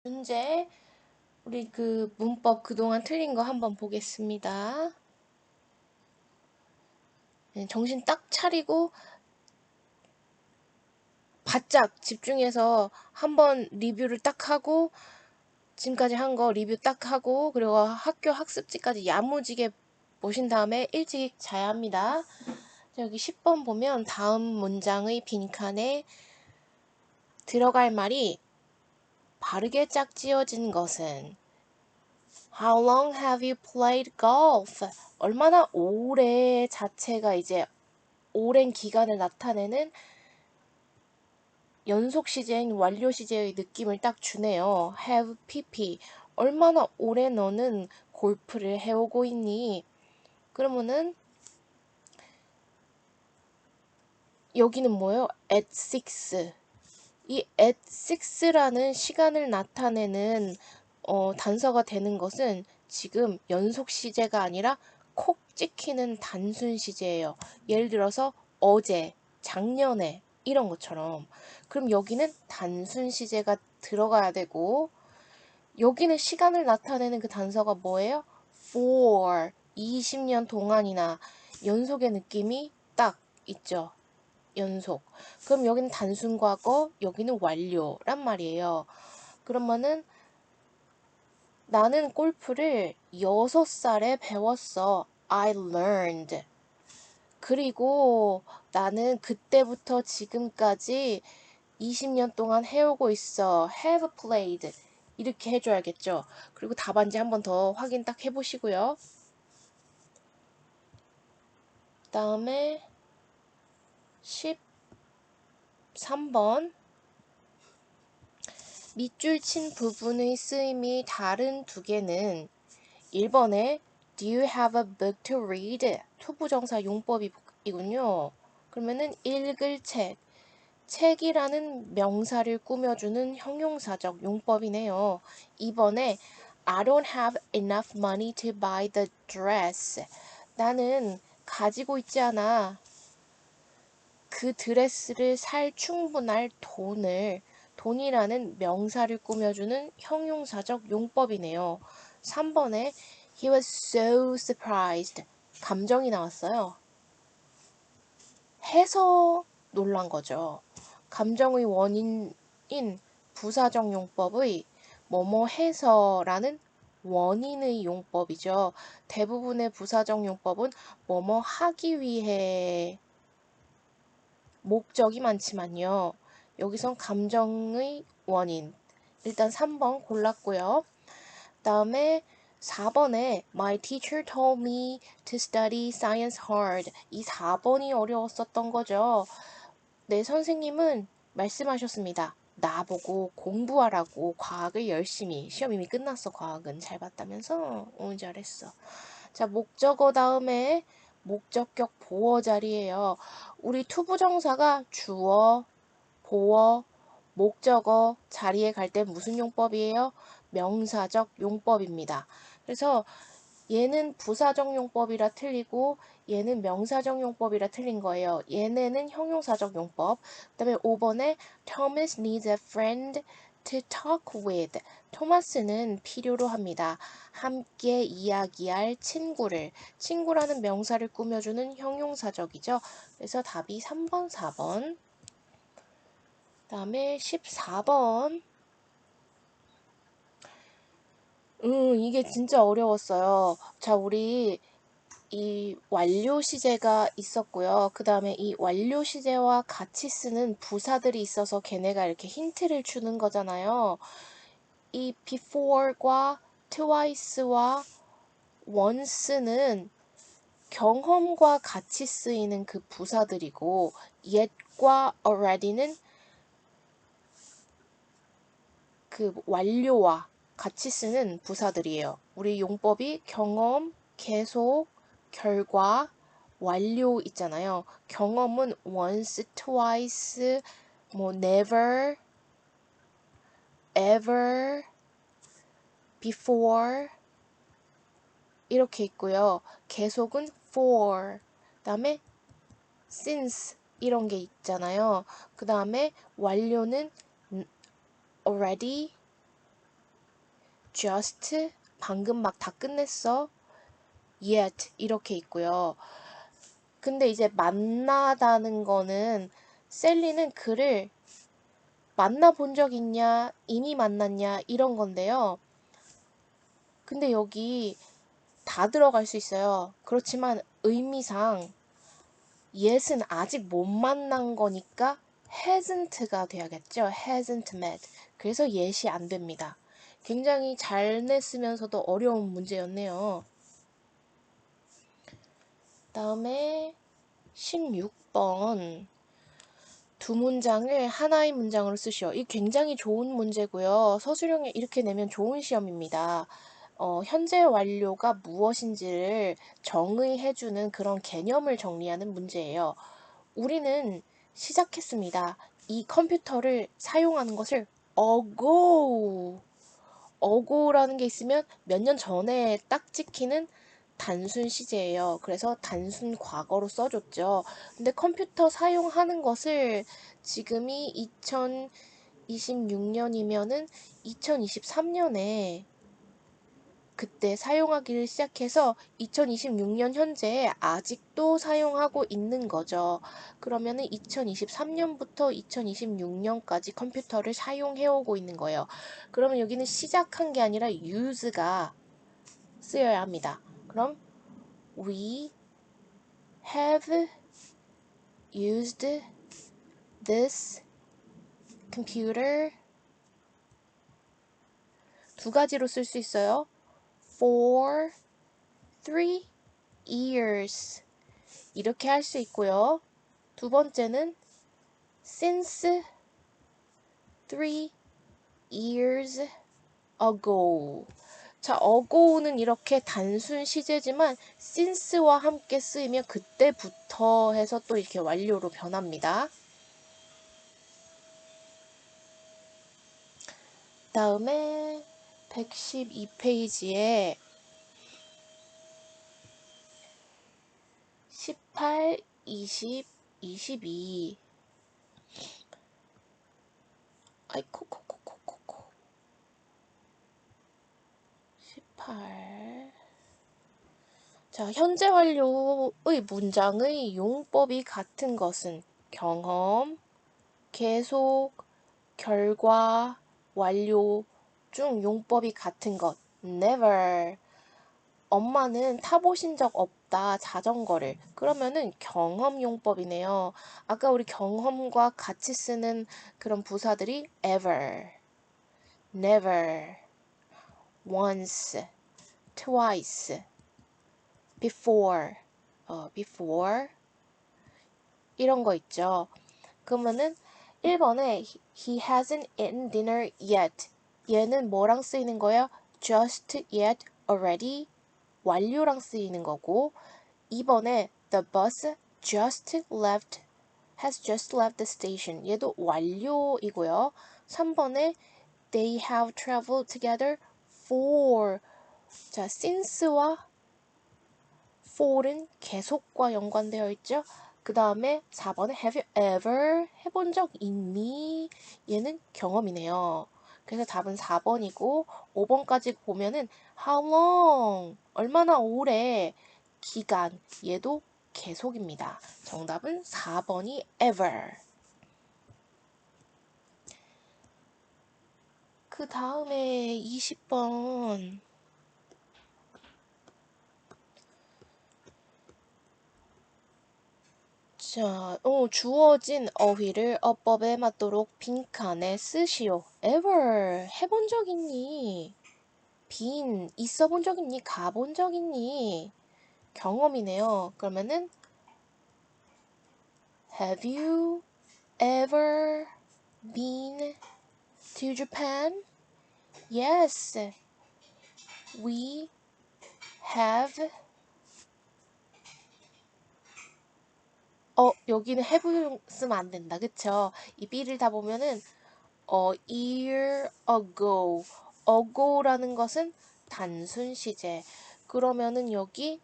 문제 우리 그 문법 그동안 틀린 거 한번 보겠습니다. 정신 딱 차리고 바짝 집중해서 한번 리뷰를 딱 하고 지금까지 한 거 리뷰 딱 하고 그리고 학교 학습지까지 야무지게 보신 다음에 일찍 자야 합니다. 여기 10번 보면 다음 문장의 빈칸에 들어갈 말이 바르게 짝지어진 것은 How long have you played golf? 얼마나 오래 자체가 이제 오랜 기간을 나타내는 연속 시제인 완료 시제의 느낌을 딱 주네요. Have pp. 얼마나 오래 너는 골프를 해오고 있니? 그러면은 여기는 뭐예요? At 6. 이 at 6라는 시간을 나타내는 단서가 되는 것은 지금 연속 시제가 아니라 콕 찍히는 단순 시제예요. 예를 들어서 어제, 작년에 이런 것처럼. 그럼 여기는 단순 시제가 들어가야 되고 여기는 시간을 나타내는 그 단서가 뭐예요? for 20년 동안이나 연속의 느낌이 딱 있죠. 연속. 그럼 여기는 단순 과거, 여기는 완료란 말이에요. 그러면은 나는 골프를 6살에 배웠어. I learned. 그리고 나는 그때부터 지금까지 20년 동안 해오고 있어. have played. 이렇게 해줘야겠죠. 그리고 답안지 한 번 더 확인 딱 해보시고요. 다음에 13번. 밑줄 친 부분의 쓰임이 다른 두 개는 1번에 Do you have a book to read? 투부정사 용법이군요. 그러면은 읽을 책. 책이라는 명사를 꾸며주는 형용사적 용법이네요. 2번에 I don't have enough money to buy the dress. 나는 가지고 있지 않아. 그 드레스를 살 충분할 돈이라는 명사를 꾸며주는 형용사적 용법이네요. 3번에 He was so surprised. 감정이 나왔어요. 해서 놀란 거죠. 감정의 원인인 부사적 용법의 뭐뭐 해서라는 원인의 용법이죠. 대부분의 부사적 용법은 뭐뭐 하기 위해 목적이 많지만요. 여기선 감정의 원인. 일단 3번 골랐고요. 다음에 4번에 My teacher told me to study science hard. 이 4번이 어려웠었던 거죠. 내 선생님은 말씀하셨습니다. 나보고 공부하라고 과학을 열심히. 시험 이미 끝났어. 과학은 잘 봤다면서? 잘했어. 자, 목적어 다음에 목적격 보어 자리예요. 우리 투부정사가 주어, 보어, 목적어 자리에 갈 때 무슨 용법이에요? 명사적 용법입니다. 그래서 얘는 부사적 용법이라 틀리고 얘는 명사적 용법이라 틀린 거예요. 얘네는 형용사적 용법. 그 다음에 5번에 Thomas needs a friend to talk with. 토마스는 필요로 합니다. 함께 이야기할 친구를. 친구라는 명사를 꾸며주는 형용사적이죠. 그래서 답이 3번, 4번. 그 다음에 14번. 이게 진짜 어려웠어요. 자, 우리 이 완료 시제가 있었고요. 그 다음에 이 완료 시제와 같이 쓰는 부사들이 있어서 걔네가 이렇게 힌트를 주는 거잖아요. 이 before과 twice와 once는 경험과 같이 쓰이는 그 부사들이고 yet과 already는 그 완료와 같이 쓰는 부사들이에요. 우리 용법이 경험, 계속, 결과, 완료 있잖아요. 경험은 once, twice, 뭐 never, ever, before 이렇게 있고요. 계속은 for, 그다음에 since 이런 게 있잖아요. 그 다음에 완료는 already, just 방금 막 다 끝냈어. yet 이렇게 있고요. 근데 이제 만나다는 거는 셀리는 그를 만나본 적 있냐, 이미 만났냐 이런 건데요. 근데 여기 다 들어갈 수 있어요. 그렇지만 의미상 yet은 아직 못 만난 거니까 hasn't가 돼야겠죠. hasn't met. 그래서 yet이 안 됩니다. 굉장히 잘 냈으면서도 어려운 문제였네요. 다음에 16번. 두 문장을 하나의 문장으로 쓰시오. 이 굉장히 좋은 문제고요. 서술형에 이렇게 내면 좋은 시험입니다. 현재 완료가 무엇인지를 정의해주는 그런 개념을 정리하는 문제예요. 우리는 시작했습니다. 이 컴퓨터를 사용하는 것을 어고라는 게 있으면 몇 년 전에 딱 찍히는 단순 시제예요. 그래서 단순 과거로 써줬죠. 근데 컴퓨터 사용하는 것을 지금이 2026년이면은 2023년에 그때 사용하기를 시작해서 2026년 현재에 아직도 사용하고 있는 거죠. 그러면은 2023년부터 2026년까지 컴퓨터를 사용해오고 있는 거예요. 그러면 여기는 시작한 게 아니라 use가 쓰여야 합니다. 그럼 we have used this computer 두 가지로 쓸 수 있어요. for 3 years 이렇게 할 수 있고요. 두 번째는 since 3 years ago. 자, ago는 이렇게 단순 시제지만 since와 함께 쓰이면 그때부터 해서 또 이렇게 완료로 변합니다. 다음에 112페이지에 18, 20, 22 아이코코코코코코 18 자, 현재 완료의 문장의 용법이 같은 것은 경험, 계속, 결과, 완료 중 용법이 같은 것 never 엄마는 타보신 적 없다 자전거를 그러면은 경험 용법이네요. 아까 우리 경험과 같이 쓰는 그런 부사들이 ever, never, once, twice, before 이런 거 있죠. 그러면은 1번에 he hasn't eaten dinner yet 얘는 뭐랑 쓰이는 거예요? just yet already 완료랑 쓰이는 거고 2번에 the bus has just left the station 얘도 완료이고요. 3번에 they have traveled together for 자 since와 for은 계속과 연관되어 있죠. 그 다음에 4번에 have you ever 해본 적 있니? 얘는 경험이네요. 그래서 답은 4번이고 5번까지 보면은 how long 얼마나 오래 기간 얘도 계속입니다. 정답은 4번이 ever. 그 다음에 20번 자, 주어진 어휘를 어법에 맞도록 빈칸에 쓰시오. ever 해본 적 있니? been 있어 본 적 있니? 가본 적 있니? 경험이네요. 그러면은 have you ever been to Japan? Yes, we have. 여기는 have 쓰면 안 된다. 그쵸? 이 be를 다 보면은 a year ago라는 것은 단순 시제. 그러면은 여기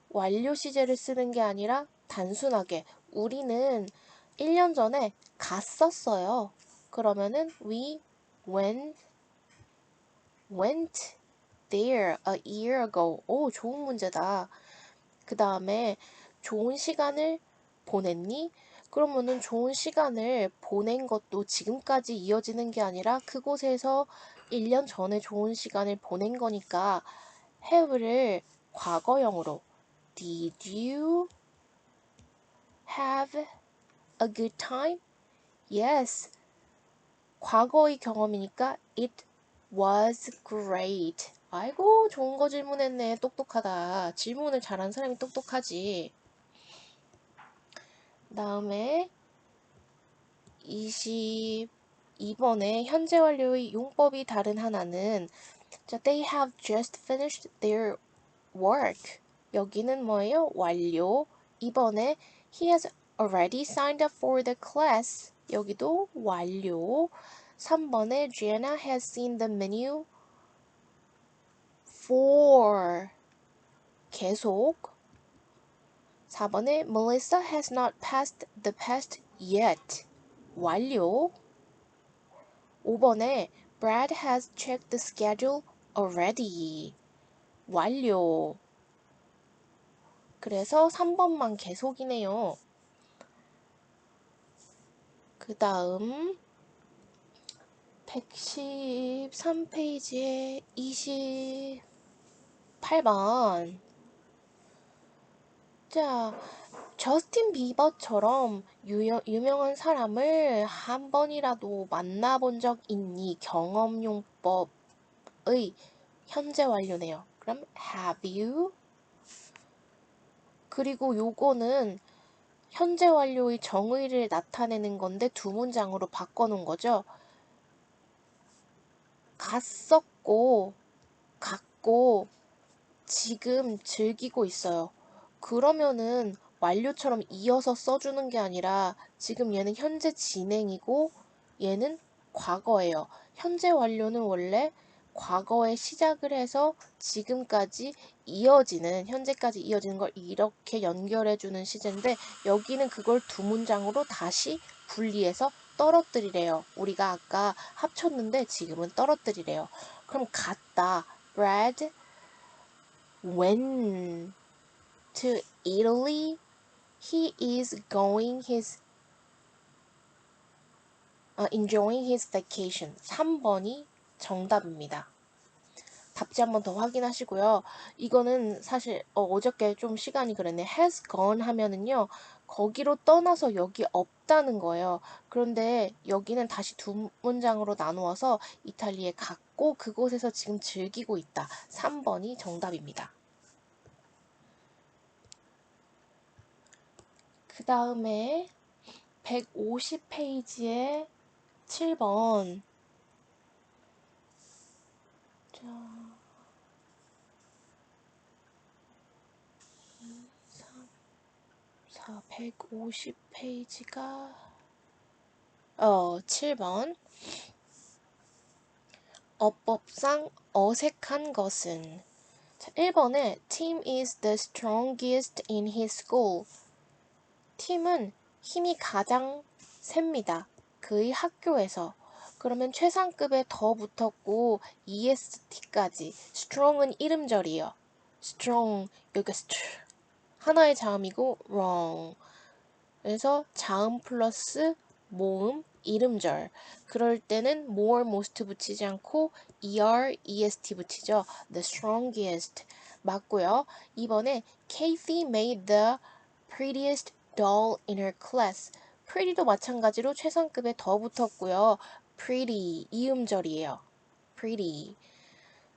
완료 시제를 쓰는 게 아니라 단순하게 우리는 1년 전에 갔었어요. 그러면은 we went went there a year ago. 오, 좋은 문제다. 그 다음에 좋은 시간을 보냈니? 그러면은 좋은 시간을 보낸 것도 지금까지 이어지는 게 아니라 그곳에서 1년 전에 좋은 시간을 보낸 거니까 have를 과거형으로 Did you have a good time? Yes. 과거의 경험이니까 it was great. 아이고, 좋은 거 질문했네. 똑똑하다. 질문을 잘하는 사람이 똑똑하지. 다음에 22번에 현재 완료의 용법이 다른 하나는 자, they have just finished their work. 여기는 뭐예요? 완료. 2번에 he has already signed up for the class. 여기도 완료. 3번에 Gianna has seen the menu for 계속. 4번에 Melissa has not passed the test yet. 완료. 5번에 Brad has checked the schedule already. 완료. 그래서 3번만 계속이네요. 그 다음 113페이지에 28번. 자, 저스틴 비버처럼 유명한 사람을 한 번이라도 만나본 적 있니? 경험용법의 현재 완료네요. 그럼 have you? 그리고 요거는 현재 완료의 정의를 나타내는 건데 두 문장으로 바꿔놓은 거죠. 갔었고, 갔고, 지금 즐기고 있어요. 그러면은 완료처럼 이어서 써주는 게 아니라 지금 얘는 현재 진행이고 얘는 과거예요. 현재 완료는 원래 과거에 시작을 해서 지금까지 이어지는, 현재까지 이어지는 걸 이렇게 연결해주는 시제인데 여기는 그걸 두 문장으로 다시 분리해서 떨어뜨리래요. 우리가 아까 합쳤는데 지금은 떨어뜨리래요. 그럼 갔다. Brad went to Italy. He is enjoying his vacation. 3번이 정답입니다. 답지 한 번 더 확인하시고요. 이거는 사실 어저께 좀 시간이 그랬네. has gone 하면은요. 거기로 떠나서 여기 없다는 거예요. 그런데 여기는 다시 두 문장으로 나누어서 이탈리아에 갔고 그곳에서 지금 즐기고 있다. 3번이 정답입니다. 그 다음에 150페이지에 7번. 자, 3, 4, 150페이지가 7번. 어법상 어색한 것은 자, 1번에 Tim is the strongest in his school. 팀은 힘이 가장 셉니다. 그의 학교에서. 그러면 최상급에 더 붙었고 EST까지. strong은 이름절이에요. strong 여기가 하나의 자음이고 wrong. 그래서 자음 플러스 모음 이름절. 그럴 때는 more, most 붙이지 않고 est 붙이죠. the strongest 맞고요. 이번에 Kathy made the prettiest doll in her class. pretty도 마찬가지로 최상급에 더 붙었고요. pretty 이음절이에요. pretty.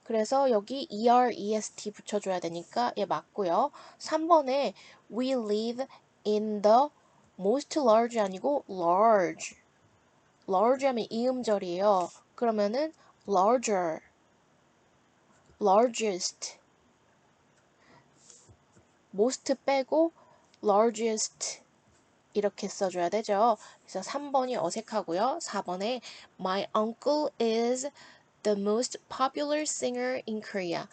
그래서 여기 est 붙여줘야 되니까 얘 맞고요. 3번에 we live in the most large 아니고 large. large 하면 이음절이에요. 그러면은 larger, largest, most 빼고 largest 이렇게 써줘야 되죠. 그래서 3번이 어색하고요. 4번에 my uncle is the most popular singer in Korea.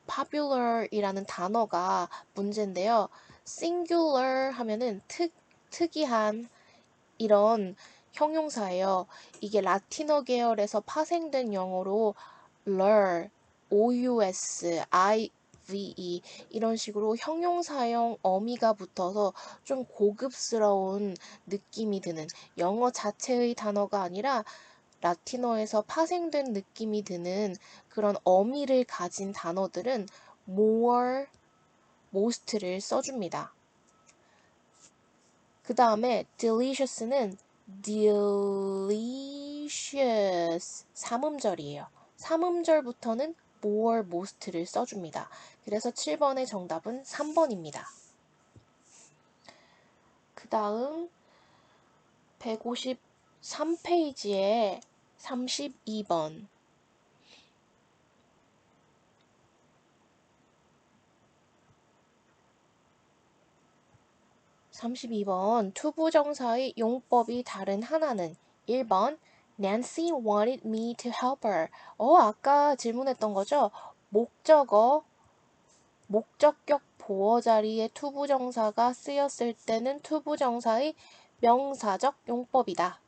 popular이라는 단어가 문제인데요. singular 하면은 특이한 이런 형용사예요. 이게 라틴어 계열에서 파생된 영어로 ler, ous, ive 이런 식으로 형용사형 어미가 붙어서 좀 고급스러운 느낌이 드는 영어 자체의 단어가 아니라 라틴어에서 파생된 느낌이 드는 그런 어미를 가진 단어들은 more, most를 써줍니다. 그 다음에 delicious는 delicious 삼음절이에요. 삼음절부터는 more, most를 써줍니다. 그래서 7번의 정답은 3번입니다. 그 다음 153페이지에 32번 32번 투부정사의 용법이 다른 하나는 1번 Nancy wanted me to help her. 아까 질문했던 거죠? 목적격 보어 자리에 투부정사가 쓰였을 때는 투부정사의 명사적 용법이다.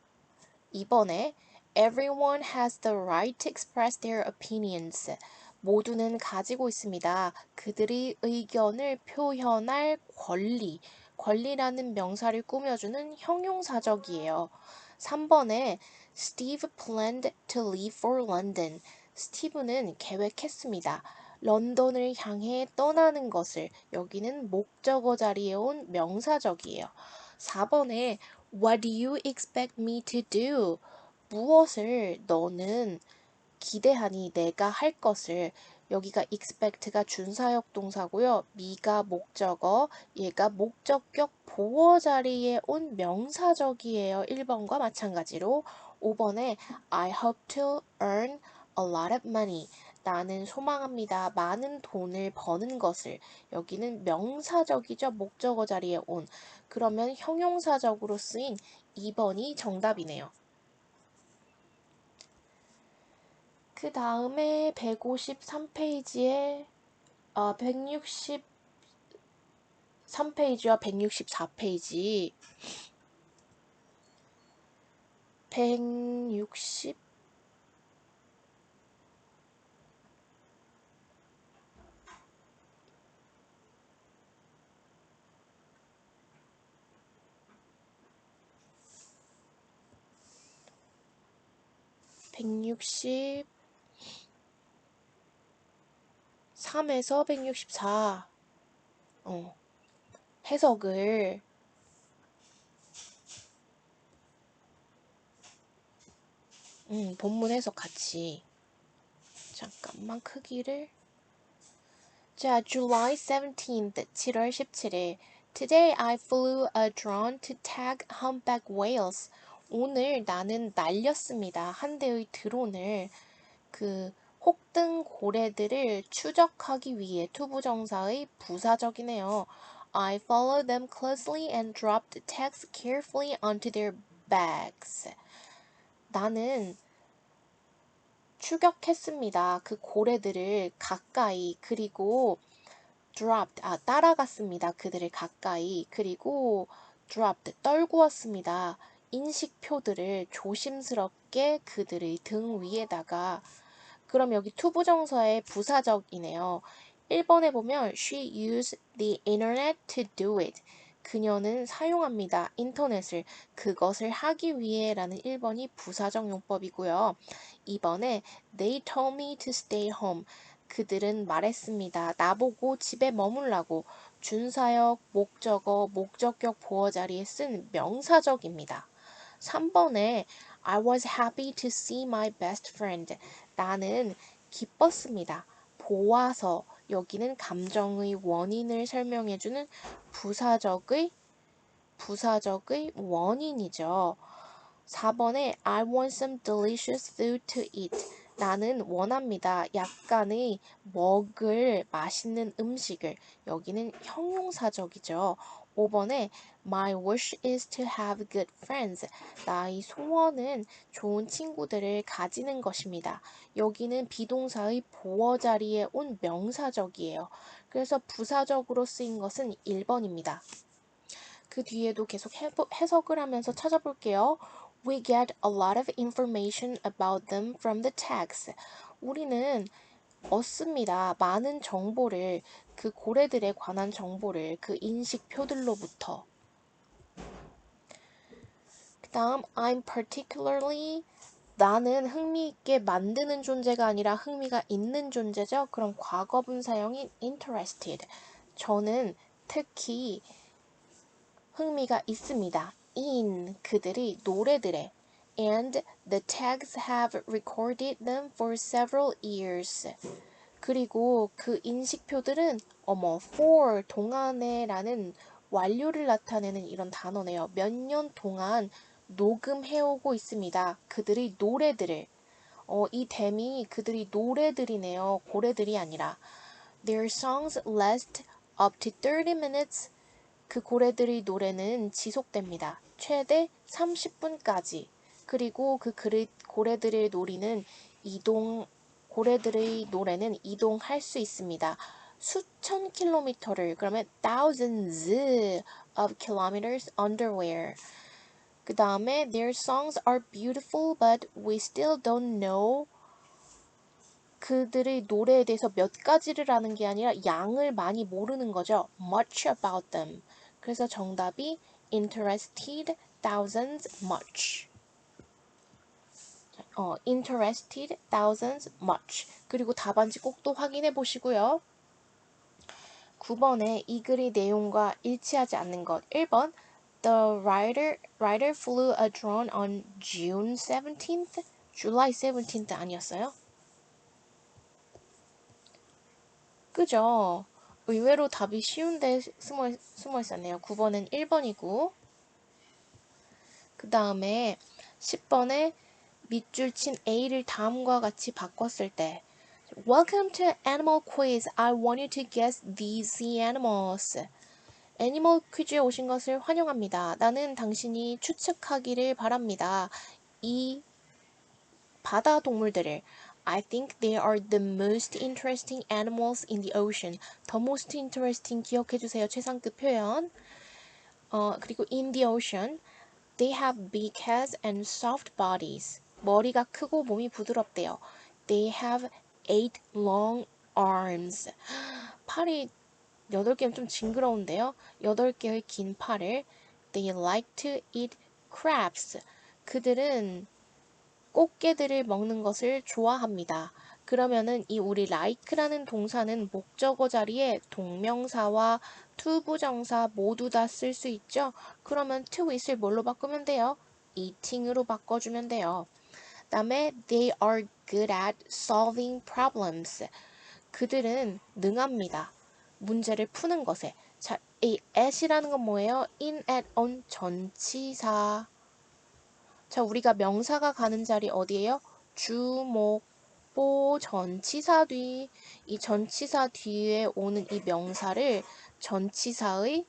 2번에 Everyone has the right to express their opinions. 모두는 가지고 있습니다. 그들의 의견을 표현할 권리. 권리라는 명사를 꾸며주는 형용사적이에요. 3번에 Steve planned to leave for London. 스티브는 계획했습니다. 런던을 향해 떠나는 것을. 여기는 목적어 자리에 온 명사적이에요. 4번에 What do you expect me to do? 무엇을 너는 기대하니 내가 할 것을. 여기가 expect가 준사역 동사고요. me가 목적어, 얘가 목적격 보어 자리에 온 명사적이에요. 1번과 마찬가지로. 5번에 I hope to earn a lot of money. 나는 소망합니다. 많은 돈을 버는 것을. 여기는 명사적이죠. 목적어 자리에 온. 그러면 형용사적으로 쓰인 2번이 정답이네요. 그 다음에 153페이지에 163페이지와 164페이지 160 163에서 164 해석을 본문 해석 같이 잠깐만 크기를 자, July 17th, 7월 17일. Today I flew a drone to tag humpback whales. 오늘 나는 날렸습니다. 한 대의 드론을 혹등 고래들을 추적하기 위해 투부정사의 부사적이네요. I followed them closely and dropped tags carefully onto their backs. 나는 추격했습니다. 그 고래들을 가까이 그리고 dropped 따라갔습니다. 그들을 가까이 그리고 dropped 떨구었습니다. 인식표들을 조심스럽게 그들의 등 위에다가 그럼 여기 투부정사의 부사적이네요. 1번에 보면 she used the internet to do it. 그녀는 사용합니다. 인터넷을 그것을 하기 위해 라는 1번이 부사적 용법이고요. 2번에 they told me to stay home. 그들은 말했습니다. 나보고 집에 머물라고. 준사역, 목적어, 목적격 보어 자리에 쓴 명사적입니다. 3번에 I was happy to see my best friend. 나는 기뻤습니다. 보아서 여기는 감정의 원인을 설명해주는 부사적의 원인이죠. 4번에 I want some delicious food to eat. 나는 원합니다. 약간의 먹을 맛있는 음식을. 여기는 형용사적이죠. 5번에 My wish is to have good friends. 나의 소원은 좋은 친구들을 가지는 것입니다. 여기는 비동사의 보어 자리에 온 명사적이에요. 그래서 부사적으로 쓰인 것은 1번입니다. 그 뒤에도 계속 해석을 하면서 찾아볼게요. We get a lot of information about them from the text. 우리는 얻습니다. 많은 정보를, 그 고래들에 관한 정보를 그 인식표들로부터. 그 다음, I'm particularly, 나는 흥미있게 만드는 존재가 아니라 흥미가 있는 존재죠. 그럼 과거분 사용인 interested. 저는 특히 흥미가 있습니다. in 그들이 노래들에 and the tags have recorded them for several years. 그리고 그 인식표들은 for 동안에라는 완료를 나타내는 이런 단어네요. 몇 년 동안 녹음해오고 있습니다. 그들의 노래들을. 이 댐이 그들이 노래들이네요. 고래들이 아니라. Their songs last up to 30 minutes. 그 고래들의 노래는 지속됩니다. 최대 30분까지. 그리고 그 고래들의 고래들의 노래는 이동할 수 있습니다. 수천 킬로미터를, 그러면 thousands of kilometers underwear. 그 다음에 their songs are beautiful but we still don't know. 그들의 노래에 대해서 몇 가지를 아는 게 아니라 양을 많이 모르는 거죠. much about them. 그래서 정답이 interested, thousands, much. interested, thousands, much. 그리고 답안지 꼭 또 확인해 보시고요. 9번에 이 글의 내용과 일치하지 않는 것. 1번 The writer flew a drone on June 17th. July 17th 아니었어요? 그죠? 의외로 답이 쉬운데 숨어 있었네요. 9번은 1번이고. 그 다음에 10번에 밑줄 친 A를 다음과 같이 바꿨을 때 Welcome to Animal Quiz. I want you to guess these sea animals. 애니멀 퀴즈에 오신 것을 환영합니다. 나는 당신이 추측하기를 바랍니다. 이 바다 동물들을 I think they are the most interesting animals in the ocean. The most interesting 기억해주세요. 최상급 표현. 그리고 in the ocean. They have big heads and soft bodies. 머리가 크고 몸이 부드럽대요. They have 8 long arms. 팔이 8개는 좀 징그러운데요. 8개의 긴 팔을. They like to eat crabs. 그들은 꽃게들을 먹는 것을 좋아합니다. 그러면은 이 우리 like라는 동사는 목적어 자리에 동명사와 투부정사 모두 다 쓸 수 있죠. 그러면 to it을 뭘로 바꾸면 돼요? eating으로 바꿔주면 돼요. 다음에 they are good at solving problems. 그들은 능합니다. 문제를 푸는 것에. 자, 이 at이라는 건 뭐예요? in, at, on 전치사. 자, 우리가 명사가 가는 자리 어디예요? 주목, 보, 전치사 뒤. 이 전치사 뒤에 오는 이 명사를 전치사의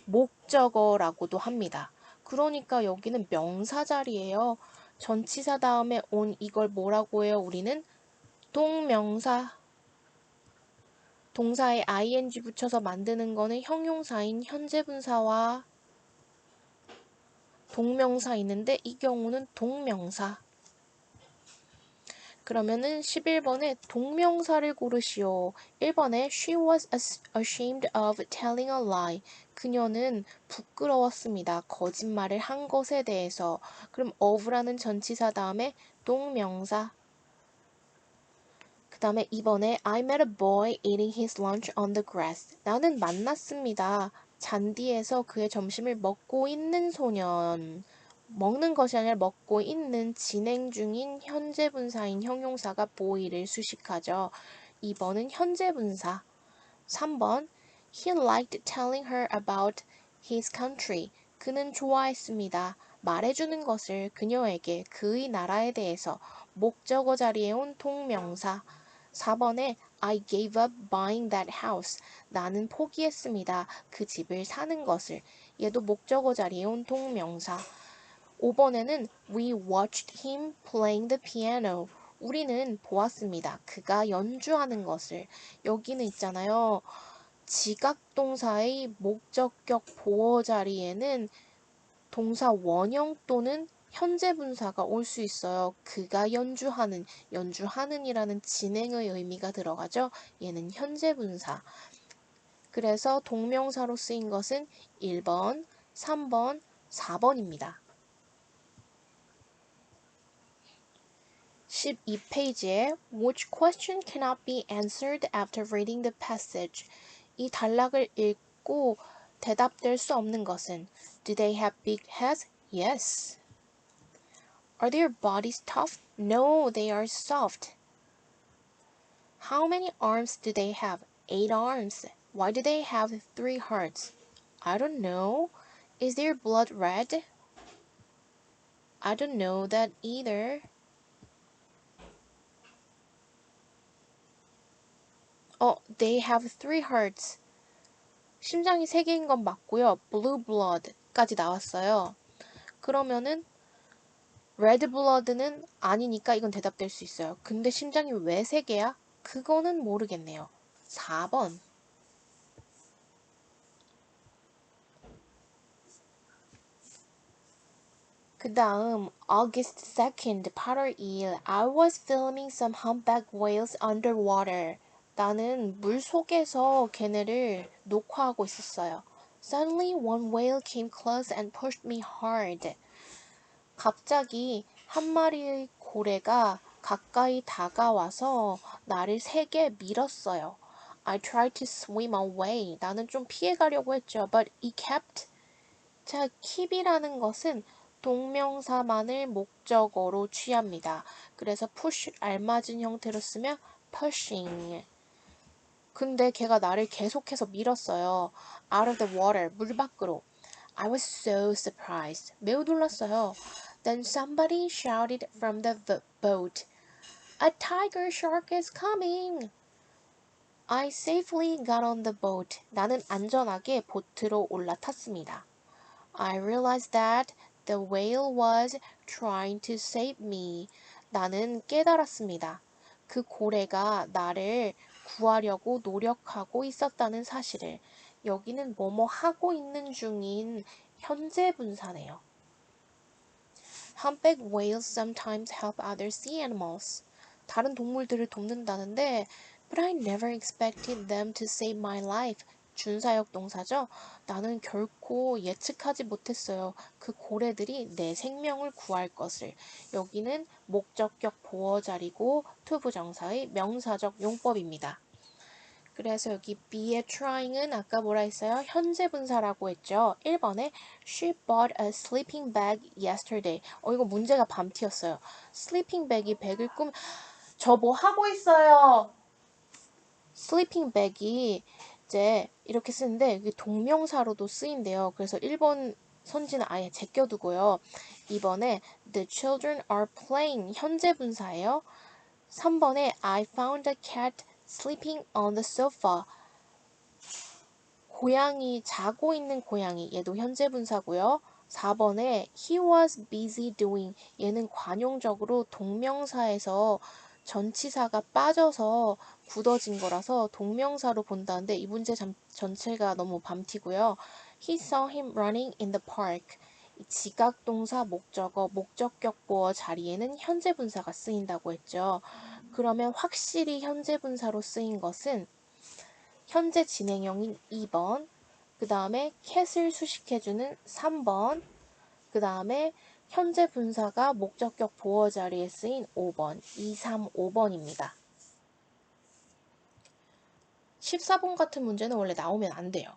목적어라고도 합니다. 그러니까 여기는 명사 자리예요. 전치사 다음에 온 이걸 뭐라고 해요? 우리는 동명사. 동사에 ing 붙여서 만드는 거는 형용사인 현재분사와 동명사 있는데 이 경우는 동명사. 그러면은 11번에 동명사를 고르시오. 1번에 She was ashamed of telling a lie. 그녀는 부끄러웠습니다. 거짓말을 한 것에 대해서. 그럼 of라는 전치사 다음에 동명사. 그 다음에 2번에 I met a boy eating his lunch on the grass. 나는 만났습니다. 잔디에서 그의 점심을 먹고 있는 소년. 먹는 것이 아니라 먹고 있는 진행 중인 현재 분사인 형용사가 boy를 수식하죠. 2번은 현재 분사. 3번 He liked telling her about his country. 그는 좋아했습니다. 말해주는 것을 그녀에게 그의 나라에 대해서 목적어 자리에 온 동명사. 4번에 I gave up buying that house. 나는 포기했습니다. 그 집을 사는 것을. 얘도 목적어 자리에 온 동명사. 5번에는 We watched him playing the piano. 우리는 보았습니다. 그가 연주하는 것을. 여기는 있잖아요. 지각동사의 목적격 보어 자리에는 동사 원형 또는 현재 분사가 올 수 있어요. 그가 연주하는이라는 진행의 의미가 들어가죠. 얘는 현재 분사. 그래서 동명사로 쓰인 것은 1번, 3번, 4번입니다. 12페이지에 Which question cannot be answered after reading the passage? 이 단락을 읽고 대답될 수 없는 것은 Do they have big heads? Yes. Are their bodies tough? No, they are soft. How many arms do they have? 8 arms. Why do they have 3 hearts? I don't know. Is their blood red? I don't know that either. They have 3 hearts. 심장이 3개인 건 맞고요. Blue blood까지 나왔어요. 그러면은 red blood는 아니니까 이건 대답될 수 있어요. 근데 심장이 왜 3개야? 그거는 모르겠네요. 4번. 그 다음 August 2nd, 8월 2일 I was filming some humpback whales underwater. 나는 물 속에서 걔네를 녹화하고 있었어요. Suddenly one whale came close and pushed me hard. 갑자기 한 마리의 고래가 가까이 다가와서 나를 세게 밀었어요. I tried to swim away. 나는 좀 피해가려고 했죠. But it kept. 자, keep이라는 것은 동명사만을 목적어로 취합니다. 그래서 push 알맞은 형태로 쓰면 pushing. 근데 걔가 나를 계속해서 밀었어요. Out of the water, 물 밖으로. I was so surprised. 매우 놀랐어요. Then somebody shouted from the boat. A tiger shark is coming! I safely got on the boat. 나는 안전하게 보트로 올라탔습니다. I realized that the whale was trying to save me. 나는 깨달았습니다. 그 고래가 나를 구하려고 노력하고 있었다는 사실을. 여기는 뭐뭐 하고 있는 중인 현재 분사네요. Humpback whales sometimes help other sea animals. 다른 동물들을 돕는다는데 But I never expected them to save my life. 준사역 동사죠. 나는 결코 예측하지 못했어요. 그 고래들이 내 생명을 구할 것을. 여기는 목적격 보어자리고 투부정사의 명사적 용법입니다. 그래서 여기 be의 trying은 아까 뭐라 했어요? 현재 분사라고 했죠. 1번에 She bought a sleeping bag yesterday. 이거 문제가 밤티였어요. sleeping bag이 백을 저 뭐 하고 있어요? sleeping bag이 이제 이렇게 쓰는데 이게 동명사로도 쓰인대요. 그래서 1번 선지는 아예 제껴두고요. 2번에 The children are playing 현재 분사예요. 3번에 I found a cat sleeping on the sofa. 고양이, 자고 있는 고양이, 얘도 현재 분사고요. 4번에 he was busy doing, 얘는 관용적으로 동명사에서 전치사가 빠져서 굳어진 거라서 동명사로 본다는데 이 문제 전체가 너무 밤티고요. He saw him running in the park. 지각동사 목적어, 목적격 보어 자리에는 현재 분사가 쓰인다고 했죠. 그러면 확실히 현재 분사로 쓰인 것은 현재 진행형인 2번, 그 다음에 cat을 수식해주는 3번, 그 다음에 현재 분사가 목적격 보어 자리에 쓰인 5번, 2, 3, 5번입니다. 14번 같은 문제는 원래 나오면 안 돼요.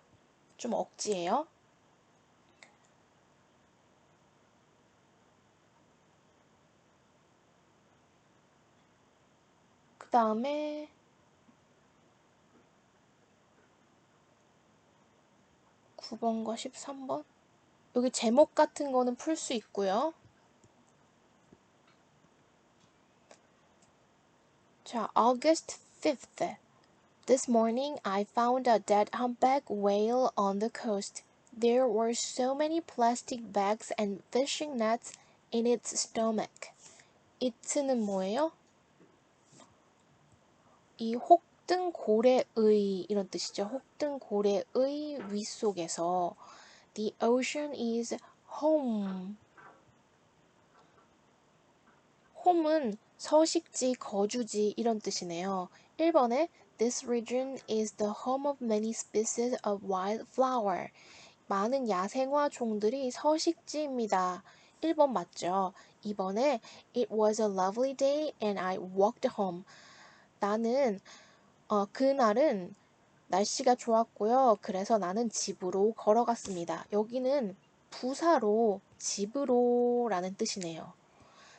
좀 억지예요. 그 다음에 9번과 13번. 여기 제목 같은 거는 풀 수 있고요. 자, August 5th. This morning I found a dead humpback whale on the coast. There were so many plastic bags and fishing nets in its stomach. it는 뭐예요? 이 혹등 고래의 이런 뜻이죠. 혹등 고래의 윗속에서 The ocean is home. home은 서식지, 거주지 이런 뜻이네요. 1번에 This region is the home of many species of wildflower. 많은 야생화 종들이 서식지입니다. 1번 맞죠? 2번에 It was a lovely day and I walked home. 나는 그날은 날씨가 좋았고요. 그래서 나는 집으로 걸어갔습니다. 여기는 부사로 집으로라는 뜻이네요.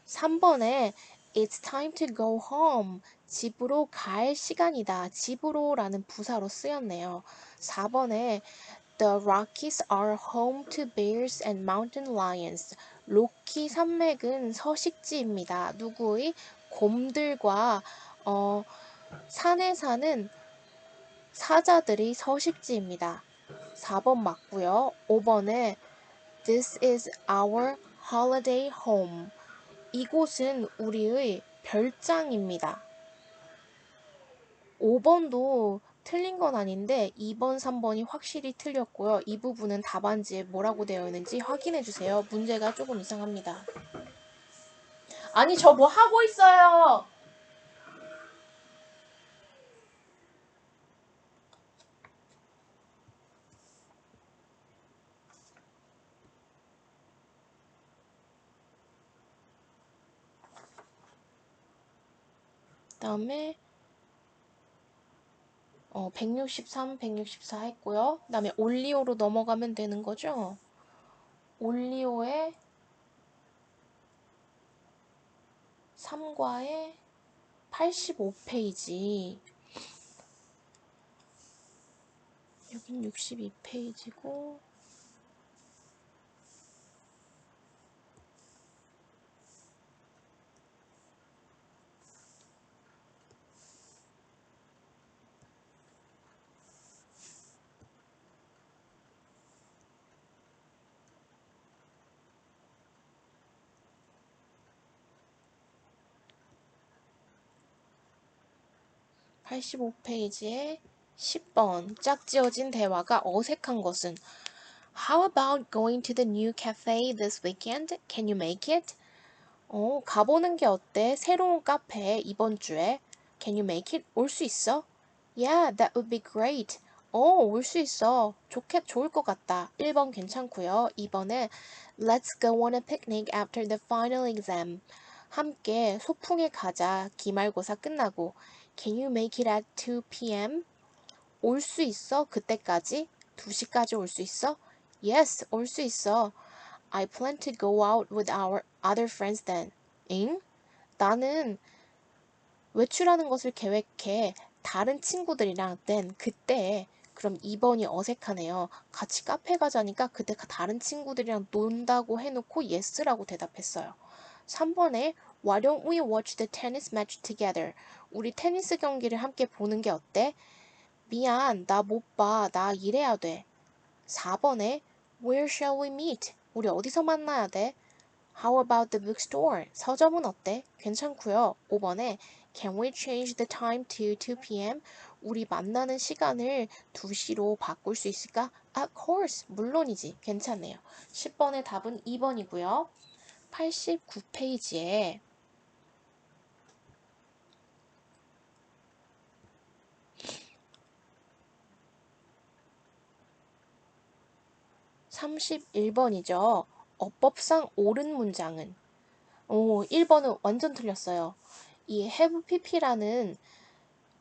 3번에 It's time to go home. 집으로 갈 시간이다. 집으로라는 부사로 쓰였네요. 4번에 The Rockies are home to bears and mountain lions. 로키 산맥은 서식지입니다. 누구의? 곰들과 산에 사는 사자들이 서식지입니다. 4번 맞고요. 5번에 This is our holiday home. 이곳은 우리의 별장입니다. 5번도 틀린 건 아닌데 2번, 3번이 확실히 틀렸고요. 이 부분은 답안지에 뭐라고 되어 있는지 확인해 주세요. 문제가 조금 이상합니다. 아니, 저 뭐 하고 있어요. 그다음에 163, 164 했고요. 그다음에 올리오로 넘어가면 되는 거죠. 올리오의 3과의 85페이지. 여긴 62페이지고 85페이지에 10번 짝지어진 대화가 어색한 것은 How about going to the new cafe this weekend? Can you make it? 가보는 게 어때? 새로운 카페 이번 주에. Can you make it? 올 수 있어? Yeah, that would be great. 올 수 있어. 좋을 것 같다. 1번 괜찮고요. 2번에 Let's go on a picnic after the final exam. 함께 소풍에 가자. 기말고사 끝나고. Can you make it at 2 p.m.? 올 수 있어? 그때까지? 2시까지 올 수 있어? Yes, 올 수 있어. I plan to go out with our other friends then. 응? 나는 외출하는 것을 계획해. 다른 친구들이랑 then 그때. 그럼 2번이 어색하네요. 같이 카페 가자니까 그때 다른 친구들이랑 논다고 해놓고 yes라고 대답했어요. 3번에 Why don't we watch the tennis match together? 우리 테니스 경기를 함께 보는 게 어때? 미안, 나 못 봐. 나 일해야 돼. 4번에 Where shall we meet? 우리 어디서 만나야 돼? How about the bookstore? 서점은 어때? 괜찮고요. 5번에 Can we change the time to 2 p.m.? 우리 만나는 시간을 2시로 바꿀 수 있을까? Of course. 물론이지. 괜찮네요. 10번의 답은 2번이고요. 89페이지에 31번이죠. 어법상 옳은 문장은 1번은 완전 틀렸어요. 이 have pp라는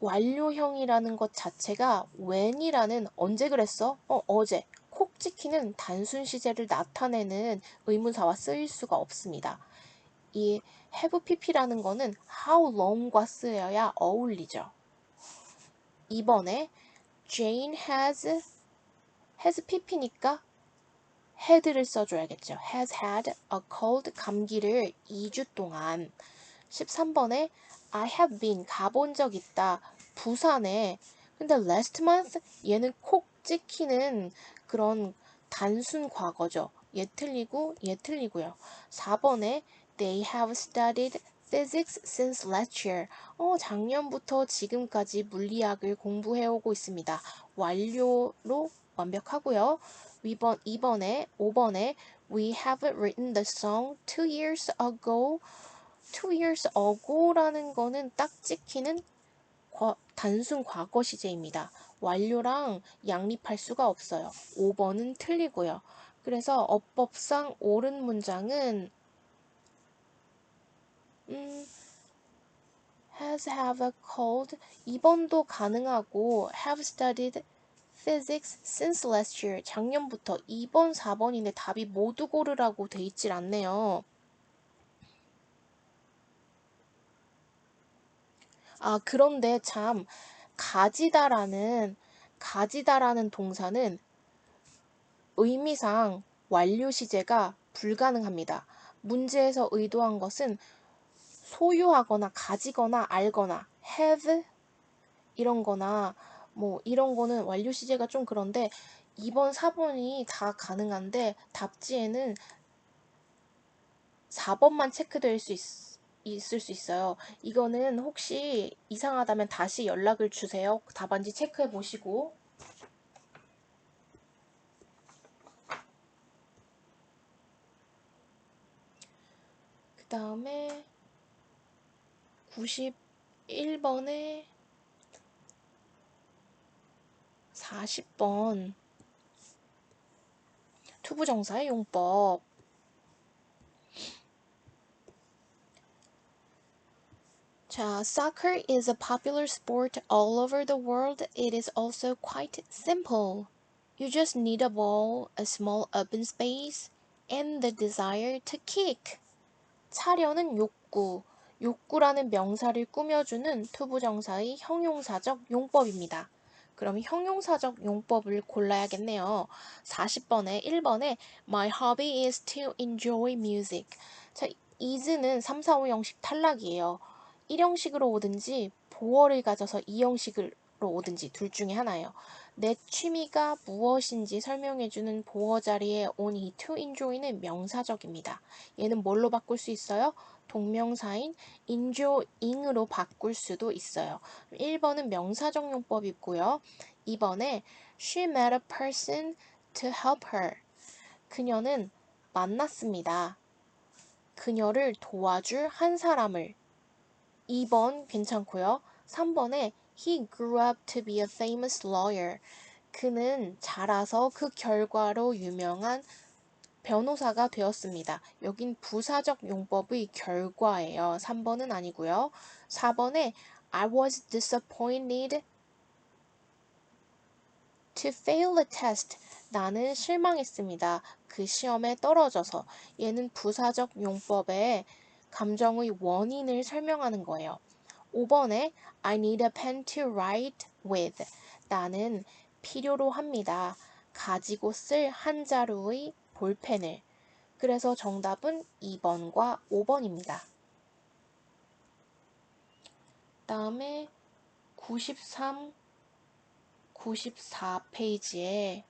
완료형이라는 것 자체가 when이라는 언제 그랬어? 어제. 콕 찍히는 단순 시제를 나타내는 의문사와 쓰일 수가 없습니다. 이 have pp라는 거는 how long과 쓰여야 어울리죠. 2번에 Jane has pp니까 had를 써줘야겠죠. has had a cold 감기를 2주 동안. 13번에 I have been 가본 적 있다. 부산에. 근데 last month 얘는 콕 찍히는 그런 단순 과거죠. 얘 틀리고 얘 틀리고요. 4번에 They have studied physics since last year. 작년부터 지금까지 물리학을 공부해오고 있습니다. 완료로 완벽하고요. 2번에 5번에 We have written the song 2 years ago. 2 years ago라는 거는 딱 찍히는 단순 과거 시제입니다. 완료랑 양립할 수가 없어요. 5번은 틀리고요. 그래서 어법상 옳은 문장은 has have called 2번도 가능하고 have studied physics since last year 작년부터 2번, 4번인데 답이 모두 고르라고 돼 있질 않네요. 그런데 참 가지다라는 동사는 의미상 완료 시제가 불가능합니다. 문제에서 의도한 것은 소유하거나 가지거나 알거나 have 이런 거나 뭐 이런 거는 완료 시제가 좀 그런데 2번, 4번이 다 가능한데 답지에는 4번만 체크될 수 있을 수 있어요. 이거는 혹시 이상하다면 다시 연락을 주세요. 답안지 체크해 보시고. 그 다음에 91번에 40번 투부정사의 용법. 자, soccer is a popular sport all over the world. It is also quite simple. You just need a ball, a small open space, and the desire to kick. 차려는 욕구. 욕구라는 명사를 꾸며주는 투부정사의 형용사적 용법입니다. 그럼 형용사적 용법을 골라야겠네요. 40번에 1번에 My hobby is to enjoy music. 자, is는 3, 4, 5 형식 탈락이에요. 1형식으로 오든지 보어를 가져서 2형식으로 오든지 둘 중에 하나예요. 내 취미가 무엇인지 설명해주는 보어 자리에 온 이 to enjoy는 명사적입니다. 얘는 뭘로 바꿀 수 있어요? 동명사인 enjoying으로 바꿀 수도 있어요. 1번은 명사적 용법이고요. 2번에 She met a person to help her. 그녀는 만났습니다. 그녀를 도와줄 한 사람을. 2번 괜찮고요. 3번에 He grew up to be a famous lawyer. 그는 자라서 그 결과로 유명한 변호사가 되었습니다. 여긴 부사적 용법의 결과예요. 3번은 아니고요. 4번에 I was disappointed to fail the test. 나는 실망했습니다. 그 시험에 떨어져서. 얘는 부사적 용법의 감정의 원인을 설명하는 거예요. 5번에 I need a pen to write with. 나는 필요로 합니다. 가지고 쓸 한 자루의 볼펜을. 그래서 정답은 2번과 5번입니다. 다음에 93, 94페이지에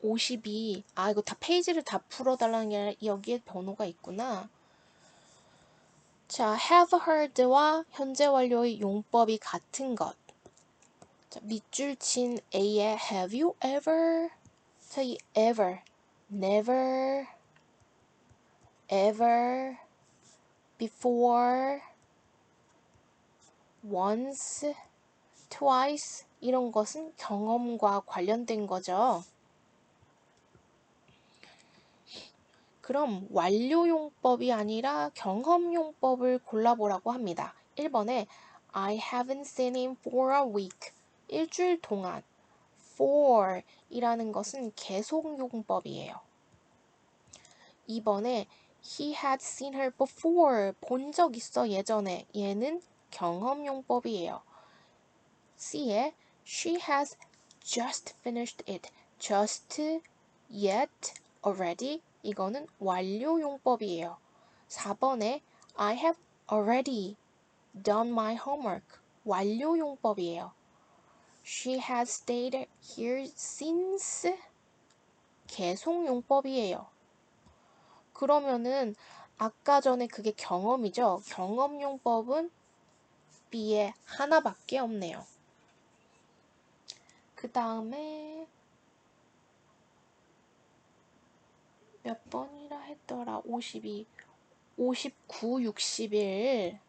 52, 이거 다 페이지를 다 풀어달라는 게 아니라 여기에 번호가 있구나. 자, have heard와 현재 완료의 용법이 같은 것. 자, 밑줄 친 A에 have you ever? 자, 이 ever, never, ever, before, once, twice 이런 것은 경험과 관련된 거죠. 그럼 완료용법이 아니라 경험용법을 골라보라고 합니다. 1번에 I haven't seen him for a week. 일주일 동안. for 이라는 것은 계속용법이에요. 2번에 He had seen her before. 본 적 있어 예전에. 얘는 경험용법이에요. C에 She has just finished it. just, yet, already 이거는 완료용법이에요. 4번에 I have already done my homework. 완료용법이에요. She has stayed here since 계속용법이에요. 그러면은 아까 전에 그게 경험이죠. 경험용법은 B에 하나밖에 없네요. 그 다음에 몇 번이라 했더라? 52, 59, 61,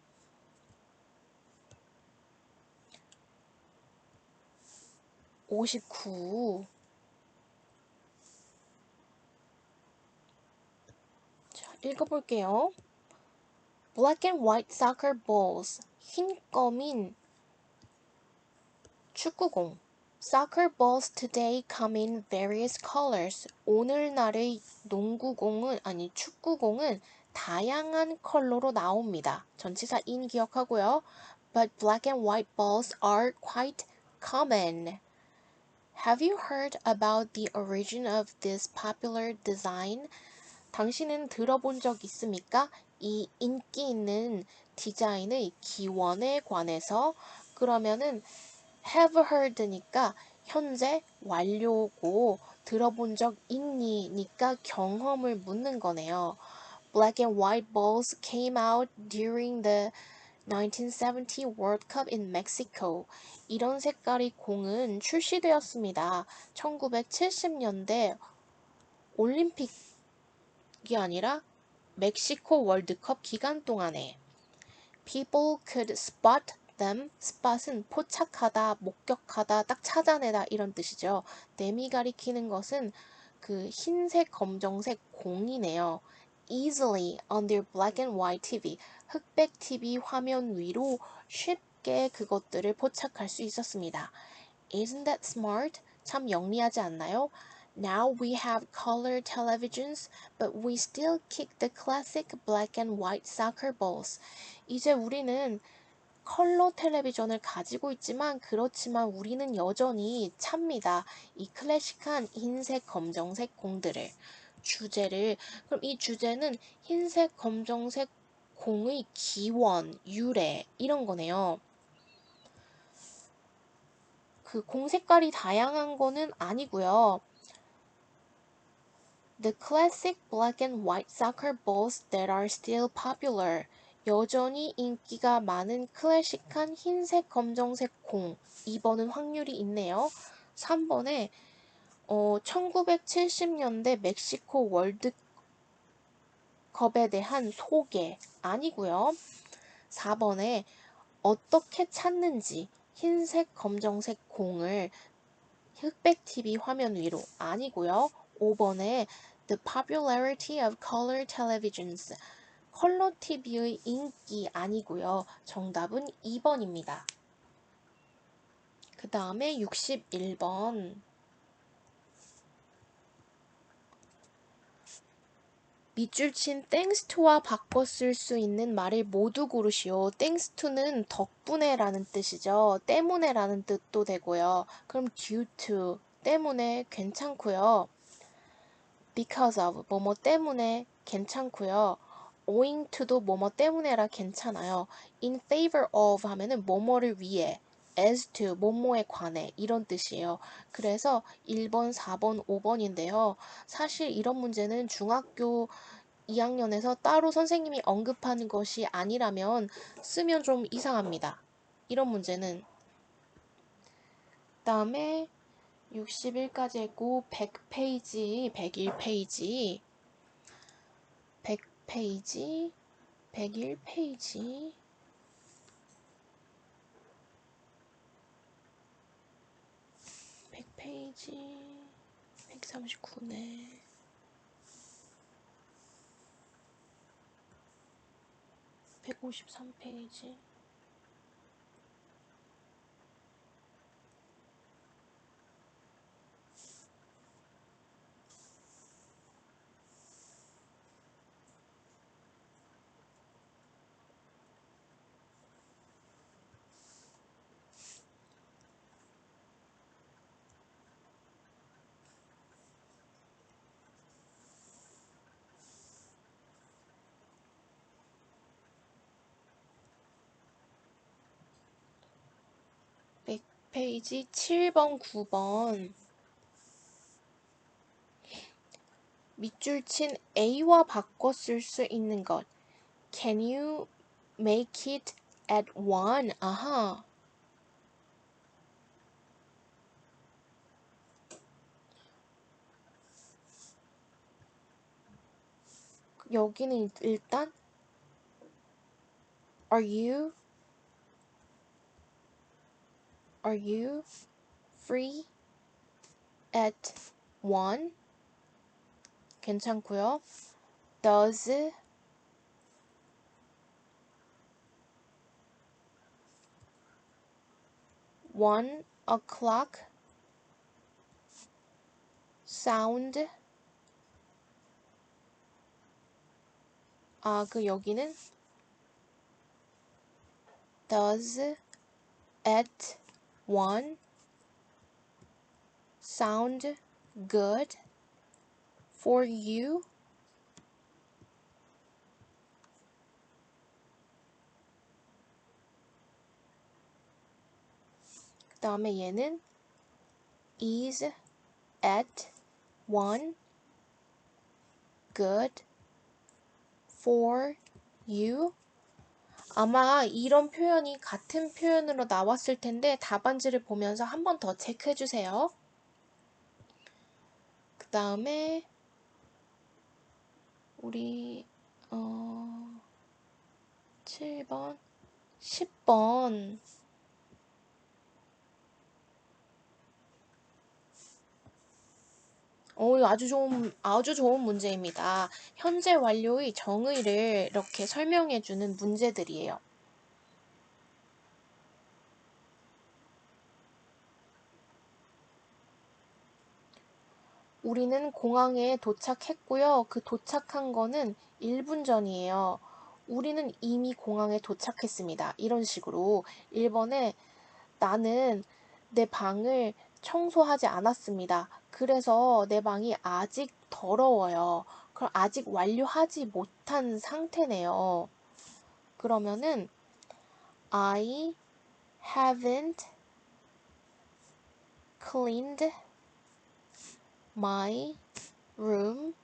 59. 자, 읽어볼게요. Black and white soccer balls. 흰 검인 축구공. Soccer balls today come in various colors. 오늘날의 축구공은 다양한 컬러로 나옵니다. 전치사 in 기억하고요. But black and white balls are quite common. Have you heard about the origin of this popular design? 당신은 들어본 적 있습니까? 이 인기 있는 디자인의 기원에 관해서. 그러면은 have heard니까 현재 완료고 들어본 적 있니니까 경험을 묻는 거네요. Black and white balls came out during the 1970 World Cup in Mexico. 이런 색깔의 공은 출시되었습니다. 1970년대 올림픽이 아니라 멕시코 월드컵 기간 동안에. People could spot them. spot은 포착하다, 목격하다, 딱 찾아내다 이런 뜻이죠. 댐이 가리키는 것은 그 흰색, 검정색 공이네요. Easily on their black and white TV. 흑백 TV 화면 위로 쉽게 그것들을 포착할 수 있었습니다. Isn't that smart? 참 영리하지 않나요? Now we have color televisions, but we still kick the classic black and white soccer balls. 이제 우리는 컬러 텔레비전을 가지고 있지만 그렇지만 우리는 여전히 찹니다. 이 클래식한 흰색, 검정색 공들을. 주제를. 그럼 이 주제는 흰색, 검정색 공의 기원, 유래 이런 거네요. 그 공 색깔이 다양한 거는 아니고요. The classic black and white soccer balls that are still popular. 여전히 인기가 많은 클래식한 흰색, 검정색 공. 2번은 확률이 있네요. 3번에 1970년대 멕시코 월드컵에 대한 소개 아니고요. 4번에 어떻게 찾는지 흰색, 검정색 공을 흑백 TV 화면 위로 아니고요. 5번에 The popularity of color televisions. 컬러 TV의 인기 아니고요. 정답은 2번입니다. 그 다음에 61번. 밑줄 친 thanks to와 바꿔 쓸 수 있는 말을 모두 고르시오. thanks to는 덕분에 라는 뜻이죠. 때문에 라는 뜻도 되고요. 그럼 due to 때문에 괜찮고요. because of 뭐뭐 때문에 괜찮고요. owing to도 뭐뭐 때문에라 괜찮아요. in favor of 하면은 뭐뭐를 위해, as to 뭐뭐에 관해 이런 뜻이에요. 그래서 1번, 4번, 5번인데요. 사실 이런 문제는 중학교 2학년에서 따로 선생님이 언급하는 것이 아니라면 쓰면 좀 이상합니다. 이런 문제는. 그다음에 61까지 했고 100페이지, 101페이지 100페이지, 101페이지, 100페이지, 139네. 153페이지. 페이지 7번, 9번. 밑줄 친 A와 바꿔 쓸 수 있는 것. Can you make it at 1. 아하. 여기는 일단 Are you free at 1? 괜찮고요. Does 1 o'clock sound 여기는 does at 1 sound good for you? 그 다음에 얘는 is at 1 good for you? 아마 이런 표현이 같은 표현으로 나왔을 텐데 답안지를 보면서 한 번 더 체크해 주세요. 그 다음에 우리 7번, 10번 아주 좋은 문제입니다. 현재 완료의 정의를 이렇게 설명해 주는 문제들이에요. 우리는 공항에 도착했고요. 그 도착한 거는 1분 전이에요. 우리는 이미 공항에 도착했습니다. 이런 식으로 1번에 나는 내 방을 청소하지 않았습니다. 그래서 내 방이 아직 더러워요. 그럼 아직 완료하지 못한 상태네요. 그러면은 I haven't cleaned my room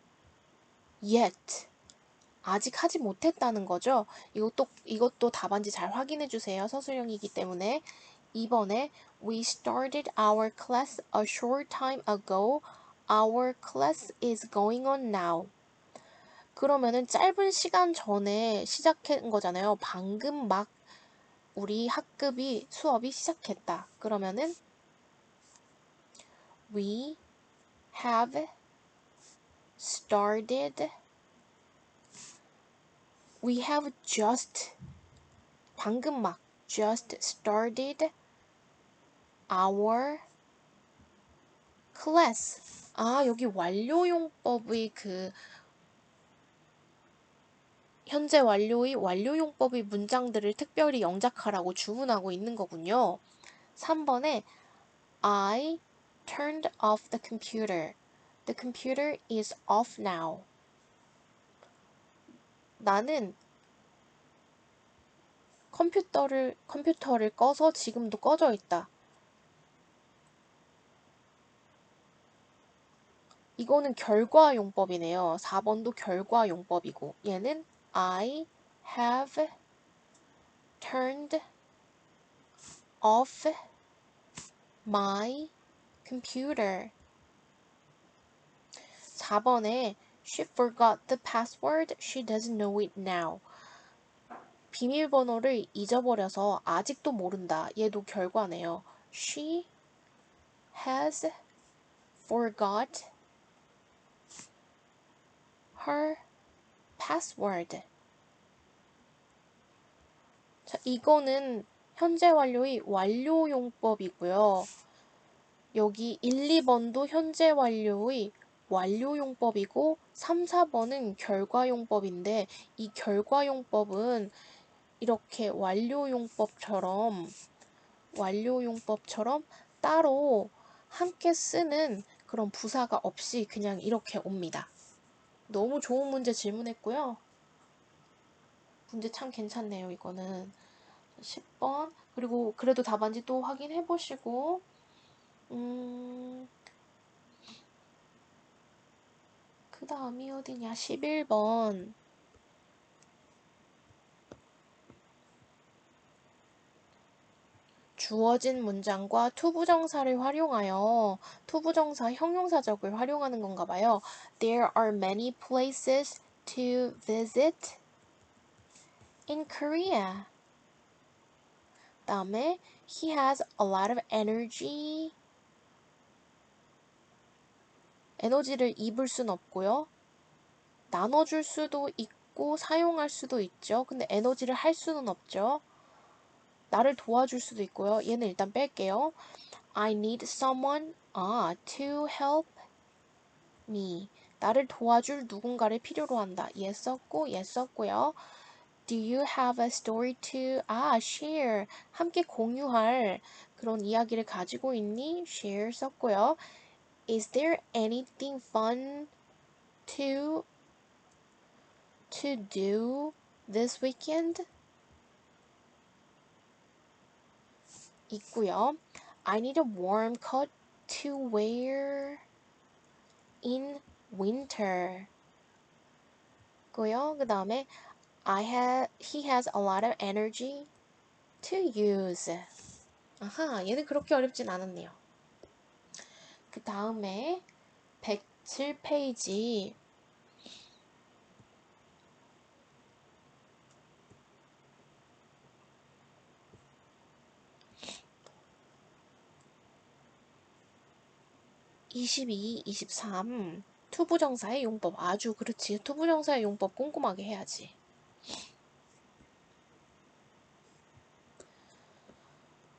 yet. 아직 하지 못했다는 거죠. 이것도 답안지 잘 확인해 주세요. 서술형이기 때문에. 2번에 We started our class a short time ago. Our class is going on now. 그러면은 짧은 시간 전에 시작한 거잖아요. 방금 막 우리 수업이 시작했다. 그러면은 We have started. We have just 방금 막 just started our class. 여기 완료용법의 현재 완료의 완료용법의 문장들을 특별히 영작하라고 주문하고 있는 거군요. 3번에 I turned off the computer. The computer is off now. 나는 컴퓨터를 꺼서 지금도 꺼져 있다. 이거는 결과용법이네요. 4번도 결과용법이고 얘는 I have turned off my computer. 4번에 She forgot the password. She doesn't know it now. 비밀번호를 잊어버려서 아직도 모른다. 얘도 결과네요. She has forgot her password. 자, 이거는 현재 완료의 완료용법이고요. 여기 1, 2번도 현재 완료의 완료용법이고 3, 4번은 결과용법인데 이 결과용법은 이렇게 완료용법처럼 따로 함께 쓰는 그런 부사가 없이 그냥 이렇게 옵니다. 너무 좋은 문제 질문했고요. 문제 참 괜찮네요, 이거는. 10번. 그리고 그래도 답안지 또 확인해 보시고, 그 다음이 어디냐? 11번. 주어진 문장과 투부정사를 활용하여 투부정사 형용사적을 활용하는 건가 봐요. There are many places to visit in Korea. 다음에 he has a lot of energy. 에너지를 입을 순 없고요. 나눠줄 수도 있고 사용할 수도 있죠. 근데 에너지를 할 수는 없죠. 나를 도와줄 수도 있고요. 얘는 일단 뺄게요. I need someone to help me. 나를 도와줄 누군가를 필요로 한다. 얘 썼고 얘 썼고요. Do you have a story to share. 함께 공유할 그런 이야기를 가지고 있니? share 썼고요. Is there anything fun to do this weekend? 있고요. I need a warm coat to wear in winter. 고요. 그 다음에 he has a lot of energy to use. 아하, 얘는 그렇게 어렵진 않았네요. 그 다음에 107페이지 22, 23 투부정사의 용법. 아주 그렇지. 투부정사의 용법 꼼꼼하게 해야지.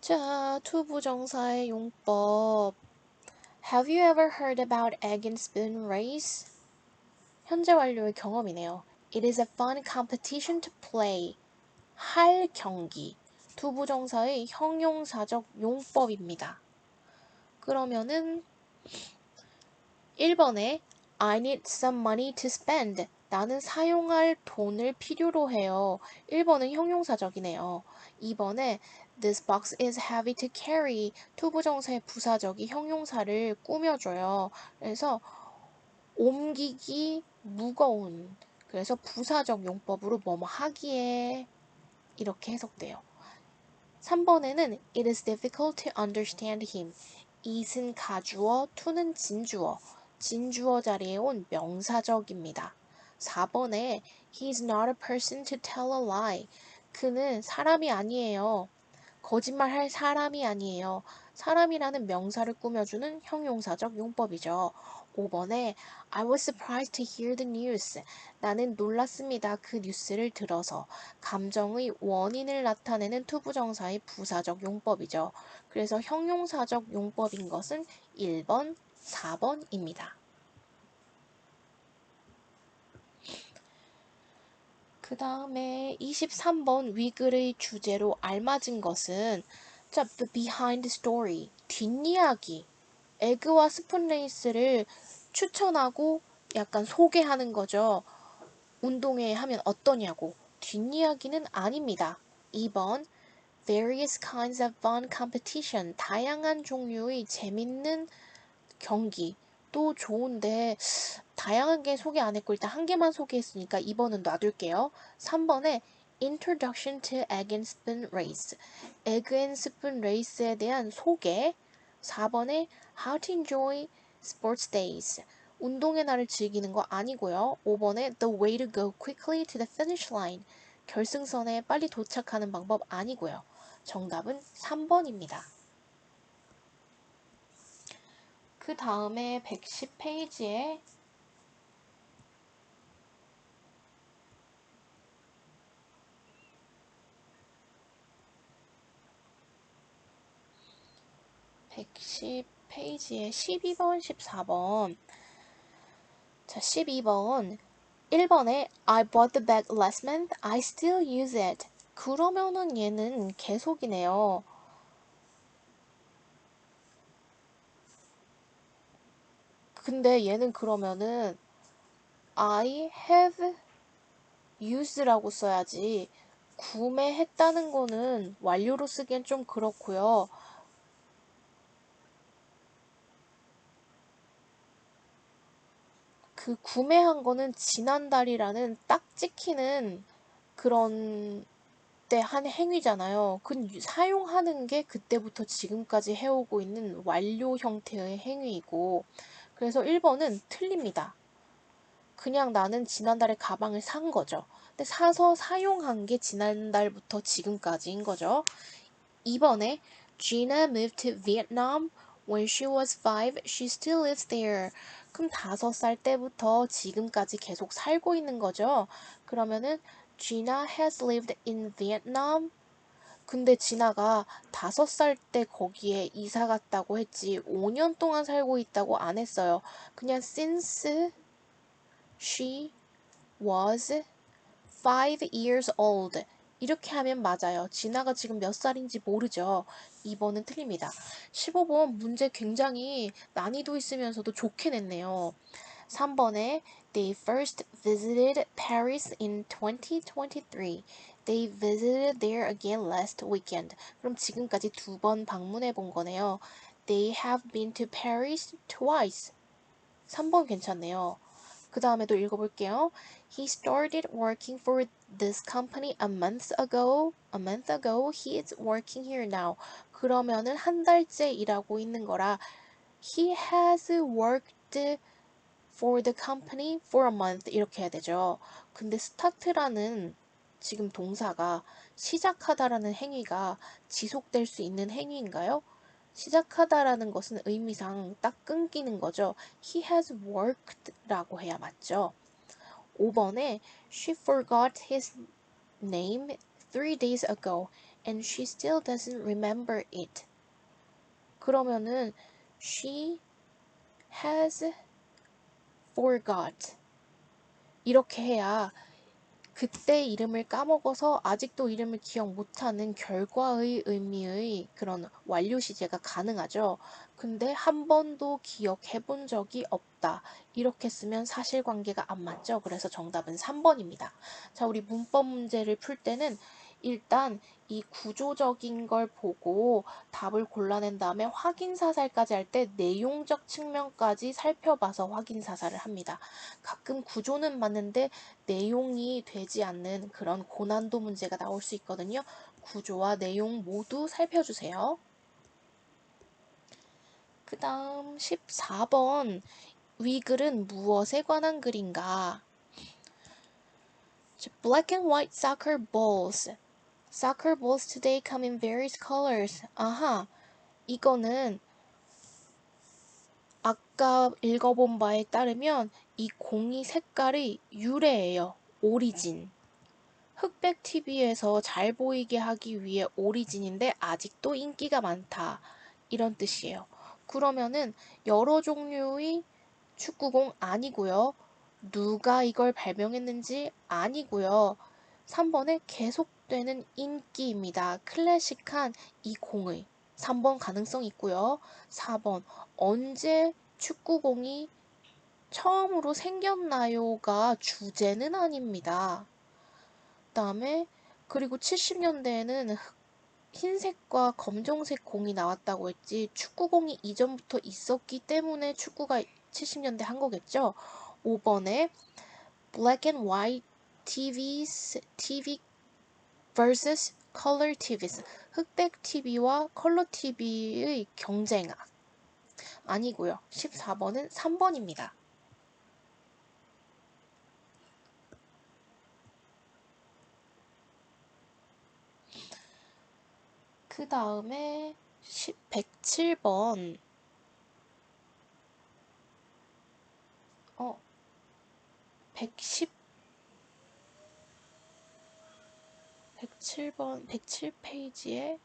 자, 투부정사의 용법. Have you ever heard about egg and spoon race? 현재 완료의 경험이네요. It is a fun competition to play. 할 경기. 투부정사의 형용사적 용법입니다. 그러면은 1번에 I need some money to spend. 나는 사용할 돈을 필요로 해요. 1번은 형용사적이네요. 2번에 This box is heavy to carry. 투부정사의 부사적이 형용사를 꾸며줘요. 그래서 옮기기 무거운. 그래서 부사적 용법으로 뭐뭐 하기에 이렇게 해석돼요. 3번에는 It is difficult to understand him. it은 가주어, to는 진주어. 진주어 자리에 온 명사적입니다. 4번에 He's not a person to tell a lie. 그는 사람이 아니에요. 거짓말할 사람이 아니에요. 사람이라는 명사를 꾸며주는 형용사적 용법이죠. 5번에 I was surprised to hear the news. 나는 놀랐습니다. 그 뉴스를 들어서. 감정의 원인을 나타내는 투부정사의 부사적 용법이죠. 그래서 형용사적 용법인 것은 1번, 4번입니다. 그 다음에 23번 위글의 주제로 알맞은 것은 자, the behind story, 뒷이야기. 에그와 스푼 레이스를 추천하고 약간 소개하는 거죠. 운동회 하면 어떠냐고. 뒷이야기는 아닙니다. 2번 various kinds of fun competition, 다양한 종류의 재밌는 경기. 또 좋은데 다양한 게 소개 안 했고 일단 한 개만 소개했으니까 2번은 놔둘게요. 3번에 Introduction to Egg and Spoon Race, 에그 앤 스푼 레이스에 대한 소개. 4번에 How to Enjoy Sports Days, 운동의 날을 즐기는 거 아니고요. 5번에 The Way to Go Quickly to the Finish Line, 결승선에 빨리 도착하는 방법 아니고요. 정답은 3번입니다. 그 다음에 110페이지에 110페이지에 12번, 14번. 자, 12번. 1번에 I bought the bag last month. I still use it. 그러면은 얘는 계속이네요. 근데 얘는 그러면은 I have used라고 써야지. 구매했다는 거는 완료로 쓰기엔 좀 그렇고요. 그 구매한 거는 지난달이라는 딱 찍히는 그런 그때 한 행위잖아요. 그 사용하는 게 그때부터 지금까지 해오고 있는 완료 형태의 행위이고, 그래서 1번은 틀립니다. 그냥 나는 지난달에 가방을 산 거죠. 근데 사서 사용한 게 지난달부터 지금까지인 거죠. 2번에 Gina moved to Vietnam when she was 5. She still lives there. 그럼 5살 때부터 지금까지 계속 살고 있는 거죠. 그러면은 Gina has lived in Vietnam. 근데 진아가 5살 때 거기에 이사 갔다고 했지 5년 동안 살고 있다고 안 했어요. 그냥 since she was 5 years old. 이렇게 하면 맞아요. 진아가 지금 몇 살인지 모르죠. 2번은 틀립니다. 15번 문제 굉장히 난이도 있으면서도 좋게 냈네요. 3번에 They first visited Paris in 2023. They visited there again last weekend. 그럼 지금까지 2번 방문해 본 거네요. They have been to Paris twice. 3번 괜찮네요. 그 다음에도 읽어볼게요. He started working for this company a month ago. A month ago, he is working here now. 그러면은 한 달째 일하고 있는 거라 He has worked for the company for a month 이렇게 해야 되죠. 근데 start라는 지금 동사가 시작하다라는 행위가 지속될 수 있는 행위인가요? 시작하다라는 것은 의미상 딱 끊기는 거죠. He has worked 라고 해야 맞죠. 5번에 She forgot his name 3 days ago and she still doesn't remember it. 그러면은 she has forgot 이렇게 해야 그때 이름을 까먹어서 아직도 이름을 기억 못하는 결과의 의미의 그런 완료 시제가 가능하죠. 근데 한 번도 기억해 본 적이 없다. 이렇게 쓰면 사실관계가 안 맞죠. 그래서 정답은 3번입니다. 자, 우리 문법 문제를 풀 때는 일단 이 구조적인 걸 보고 답을 골라낸 다음에 확인사살까지 할 때 내용적 측면까지 살펴봐서 확인사살을 합니다. 가끔 구조는 맞는데 내용이 되지 않는 그런 고난도 문제가 나올 수 있거든요. 구조와 내용 모두 살펴주세요. 그 다음 14번 위 글은 무엇에 관한 글인가? Black and white soccer balls. Soccer balls today come in various colors. 아하, 이거는 아까 읽어본 바에 따르면 이 공이 색깔이 유래예요. 오리진. 흑백 TV에서 잘 보이게 하기 위해 오리진인데 아직도 인기가 많다. 이런 뜻이에요. 그러면은 여러 종류의 축구공 아니고요. 누가 이걸 발명했는지 아니고요. 3번에 계속되는 인기입니다. 클래식한 이 공의 3번 가능성 있고요. 4번 언제 축구공이 처음으로 생겼나요가 주제는 아닙니다. 그다음에 그리고 70년대에는 흰색과 검정색 공이 나왔다고 했지 축구공이 이전부터 있었기 때문에 축구가 70년대 한 거겠죠. 5번에 Black and White TVs, TV vs Color TVs. 흑백 TV와 컬러 TV의 경쟁 아니고요. 14번은 3번입니다. 그 다음에 107번 110 107번 107페이지에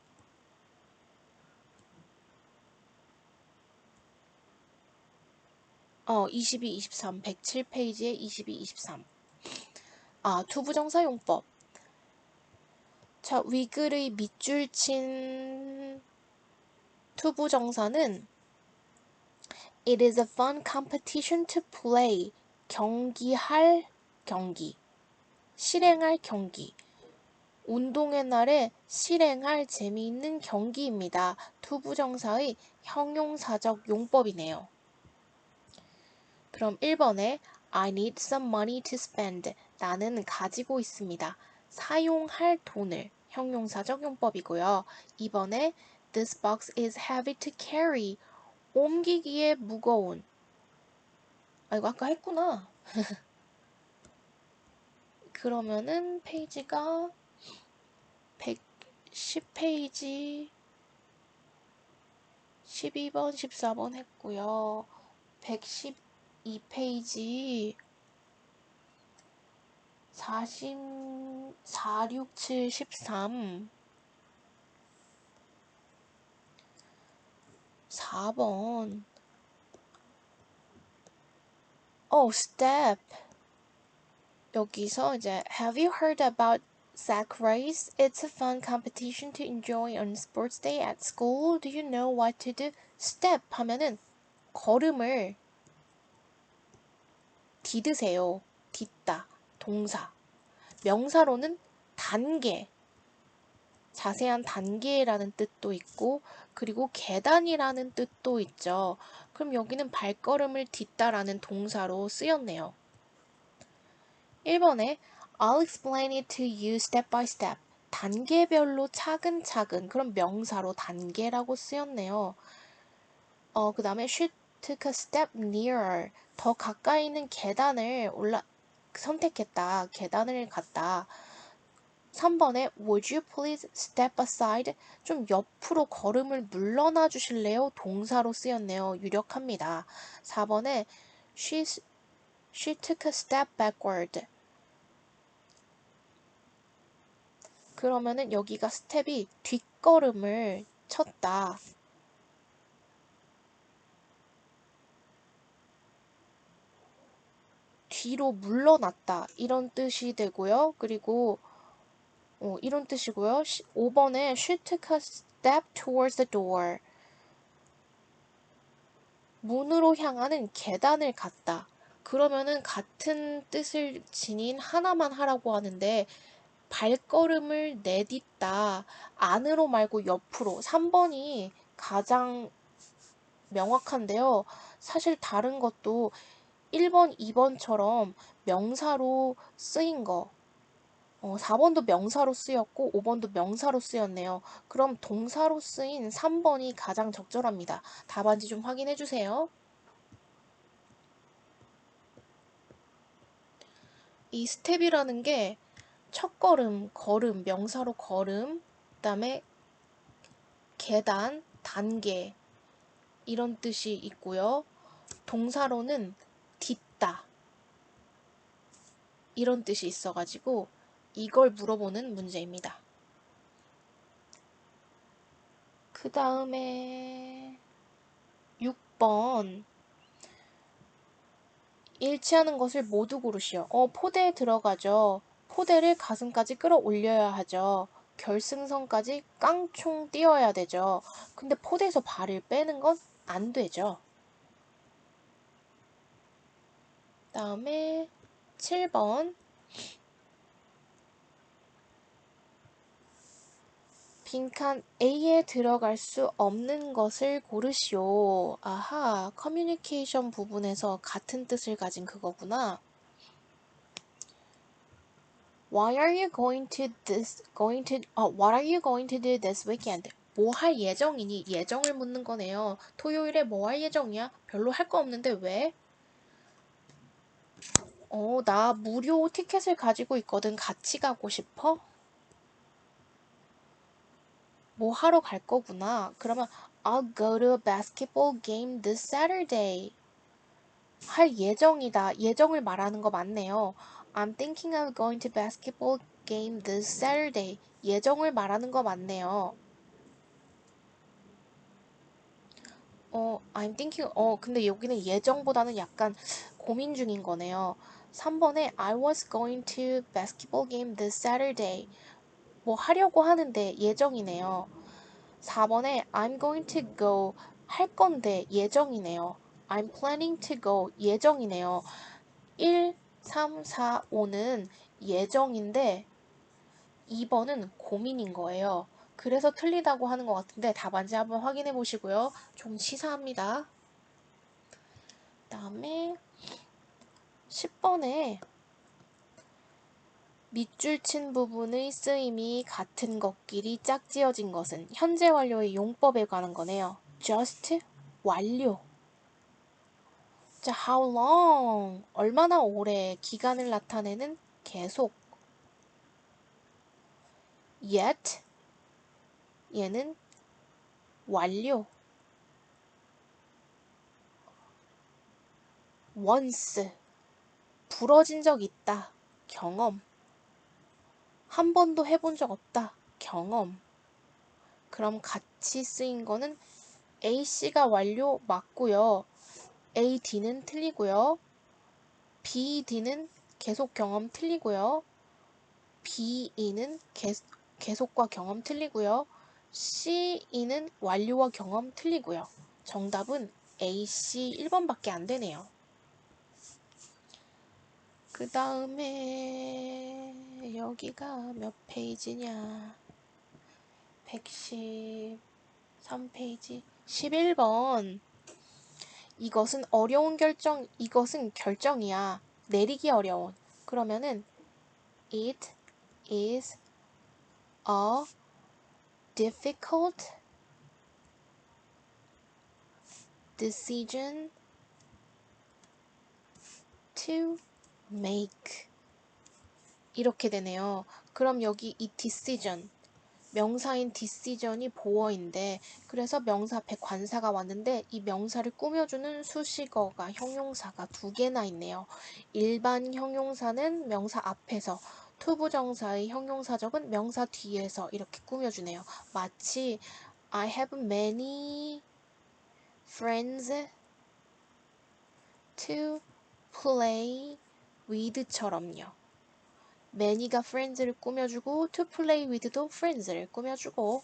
22, 23 107페이지에 22, 23 투부정사용법. 자, 위글의 밑줄 친 투부정사는 It is a fun competition to play. 경기할 경기. 실행할 경기. 운동의 날에 실행할 재미있는 경기입니다. 투부정사의 형용사적 용법이네요. 그럼 1번에 I need some money to spend. 나는 가지고 있습니다. 사용할 돈을 형용사적 용법이고요. 2번에 This box is heavy to carry. 옮기기에 무거운. 아, 이거 아까 했구나. 그러면은 페이지가 110페이지 12번, 14번 했고요. 112페이지 44, 6, 7, 13 4번 step 여기서 이제 Have you heard about sack race? It's a fun competition to enjoy on sports day at school. Do you know what to do? Step 하면은 걸음을 디드세요. 딛다. 동사. 명사로는 단계. 자세한 단계라는 뜻도 있고 그리고 계단이라는 뜻도 있죠. 그럼 여기는 발걸음을 딛다라는 동사로 쓰였네요. 1번에 I'll explain it to you step by step. 단계별로 차근차근 그럼 명사로 단계라고 쓰였네요. 그 다음에 she took a step nearer. 더 가까이 있는 계단을 선택했다. 계단을 갔다. 3번에 Would you please step aside? 좀 옆으로 걸음을 물러나 주실래요? 동사로 쓰였네요. 유력합니다. 4번에 She took a step backward. 그러면은 여기가 스텝이 뒷걸음을 쳤다. 뒤로 물러났다. 이런 뜻이 되고요. 그리고 이런 뜻이고요. 5번에 She took a step towards the door. 문으로 향하는 계단을 갔다. 그러면은 같은 뜻을 지닌 하나만 하라고 하는데 발걸음을 내딛다. 안으로 말고 옆으로. 3번이 가장 명확한데요. 사실 다른 것도 1번, 2번처럼 명사로 쓰인 거 4번도 명사로 쓰였고 5번도 명사로 쓰였네요. 그럼 동사로 쓰인 3번이 가장 적절합니다. 답안지 좀 확인해 주세요. 이 스텝이라는 게 첫걸음, 걸음, 명사로 걸음, 그다음에 계단, 단계 이런 뜻이 있고요. 동사로는 딛다 이런 뜻이 있어가지고 이걸 물어보는 문제입니다. 그 다음에 6번 일치하는 것을 모두 고르시오. 포대에 들어가죠. 포대를 가슴까지 끌어올려야 하죠. 결승선까지 깡총 뛰어야 되죠. 근데 포대에서 발을 빼는 건 안 되죠. 다음에 7번 빈칸 A에 들어갈 수 없는 것을 고르시오. 아하, 커뮤니케이션 부분에서 같은 뜻을 가진 그거구나. What are you going to do this weekend? 뭐 할 예정이니? 예정을 묻는 거네요. 토요일에 뭐 할 예정이야? 별로 할 거 없는데 왜? 나 무료 티켓을 가지고 있거든. 같이 가고 싶어? 뭐 하러 갈 거구나. 그러면 I'll go to a basketball game this Saturday. 할 예정이다. 예정을 말하는 거 맞네요. I'm thinking of going to basketball game this Saturday. 예정을 말하는 거 맞네요. I'm thinking, 근데 여기는 예정보다는 약간 고민 중인 거네요. 3번에 I was going to basketball game this Saturday. 뭐 하려고 하는데 예정이네요. 4번에 I'm going to go 할 건데 예정이네요. I'm planning to go 예정이네요. 1, 3, 4, 5는 예정인데 2번은 고민인 거예요. 그래서 틀리다고 하는 것 같은데 답안지 한번 확인해 보시고요. 좀 치사합니다. 다음에 10번에 밑줄 친 부분의 쓰임이 같은 것끼리 짝지어진 것은 현재 완료의 용법에 관한 거네요. just 완료. 자, how long 얼마나 오래 기간을 나타내는 계속. yet 얘는 완료. once 부러진 적 있다. 경험. 한 번도 해본 적 없다. 경험. 그럼 같이 쓰인 거는 AC가 완료 맞고요. AD는 틀리고요. BD는 계속 경험 틀리고요. BE는 계속과 경험 틀리고요. CE는 완료와 경험 틀리고요. 정답은 AC 1번밖에 안 되네요. 그 다음에 여기가 몇 페이지냐? 113페이지 11번. 이것은 어려운 결정, 이것은 결정이야. 내리기 어려운. 그러면은 it is a difficult decision to make. 이렇게 되네요. 그럼 여기 이 decision, 명사인 decision이 보어인데 그래서 명사 앞에 관사가 왔는데 이 명사를 꾸며주는 수식어가 형용사가 두 개나 있네요. 일반 형용사는 명사 앞에서, 투부정사의 형용사적은 명사 뒤에서 이렇게 꾸며주네요. 마치 I have many friends to play with처럼요. many가 friends를 꾸며주고 to play with도 friends를 꾸며주고.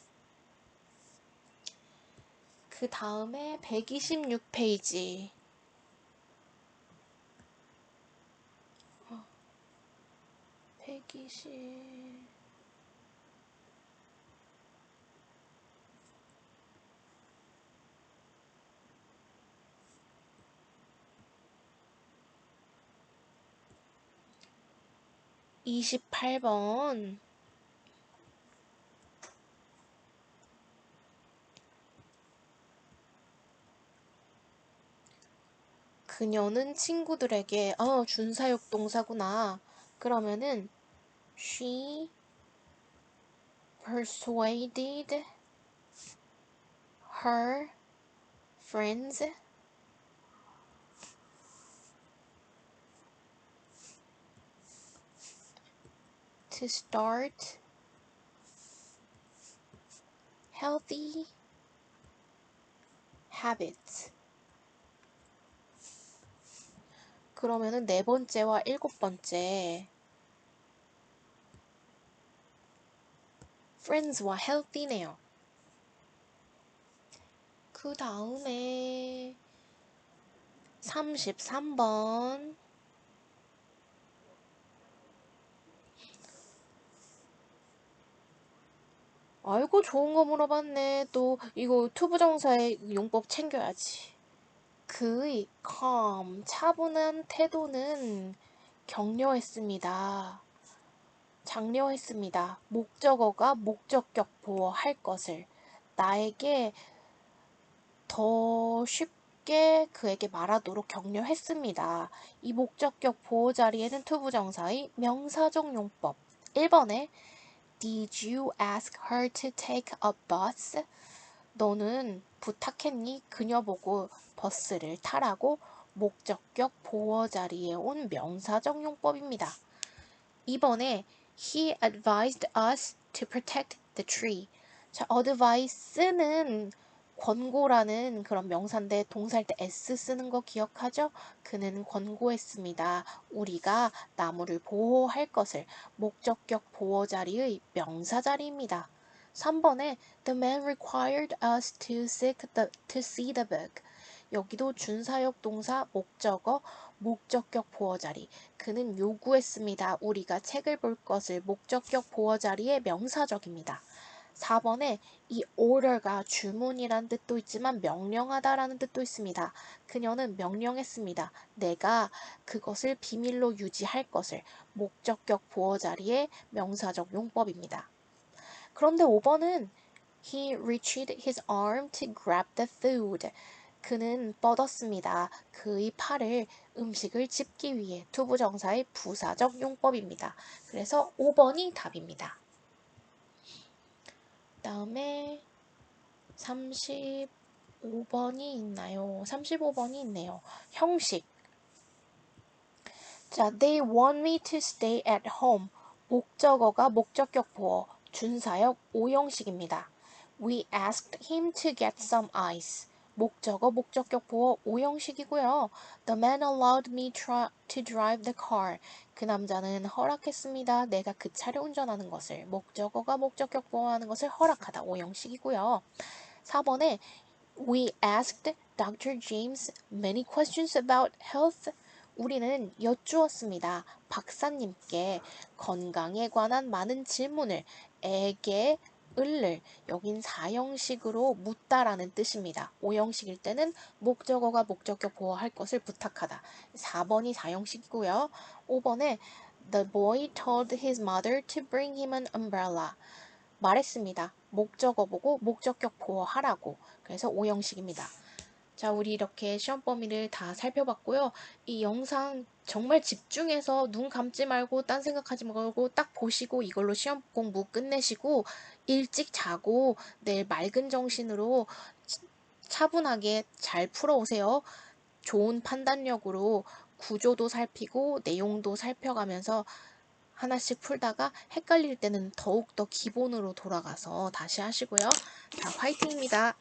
그 다음에 126페이지 120 28번. 그녀는 친구들에게 준사역 동사구나. 그러면은 she persuaded her friends to start healthy habits. 그러면은 네 번째와 일곱 번째 friends와 healthy네요. 그 다음에 33번. 아이고 좋은 거 물어봤네. 또 이거 투부정사의 용법 챙겨야지. 그의 calm 차분한 태도는 격려했습니다. 장려했습니다. 목적어가 목적격 보어할 것을 나에게 더 쉽게 그에게 말하도록 격려했습니다. 이 목적격 보호 자리에는 투부정사의 명사적 용법. 1번에 Did you ask her to take a bus? 너는 부탁했니? 그녀 보고 버스를 타라고. 목적격 보어 자리에 온 명사적 용법입니다. 2번에 He advised us to protect the tree. 자, advice는 권고라는 그런 명사인데 동사일 때 s 쓰는 거 기억하죠? 그는 권고했습니다. 우리가 나무를 보호할 것을. 목적격 보호 자리의 명사 자리입니다. 3번에 The man required us to see the book. 여기도 준사역 동사 목적어 목적격 보어 자리. 그는 요구했습니다. 우리가 책을 볼 것을. 목적격 보어 자리의 명사적입니다. 4번에 이 order가 주문이란 뜻도 있지만 명령하다라는 뜻도 있습니다. 그녀는 명령했습니다. 내가 그것을 비밀로 유지할 것을. 목적격 보어 자리의 명사적 용법입니다. 그런데 5번은 He reached his arm to grab the food. 그는 뻗었습니다. 그의 팔을 음식을 집기 위해. 투부정사의 부사적 용법입니다. 그래서 5번이 답입니다. 다음에 35번이 있나요? 35번이 있네요. 형식. 자, they want me to stay at home. 목적어가 목적격 보어, 준사역 오형식입니다. We asked him to get some ice. 목적어 목적격 보어 오형식이고요. The man allowed me to drive the car. 그 남자는 허락했습니다. 내가 그 차를 운전하는 것을. 목적어가 목적격 보어하는 것을 허락하다 오형식이고요. 4번에 We asked Dr. James many questions about health. 우리는 여쭈었습니다. 박사님께 건강에 관한 많은 질문을 에게 을을 여긴 4형식으로 묻다라는 뜻입니다. 5형식일 때는 목적어가 목적격 보어할 것을 부탁하다. 4번이 4형식이고요. 5번에 The boy told his mother to bring him an umbrella. 말했습니다. 목적어 보고 목적격 보어하라고. 그래서 5형식입니다. 자, 우리 이렇게 시험 범위를 다 살펴봤고요. 이 영상 정말 집중해서 눈 감지 말고 딴 생각하지 말고 딱 보시고 이걸로 시험 공부 끝내시고 일찍 자고 내일 맑은 정신으로 차분하게 잘 풀어오세요. 좋은 판단력으로 구조도 살피고 내용도 살펴가면서 하나씩 풀다가 헷갈릴 때는 더욱더 기본으로 돌아가서 다시 하시고요. 자, 화이팅입니다.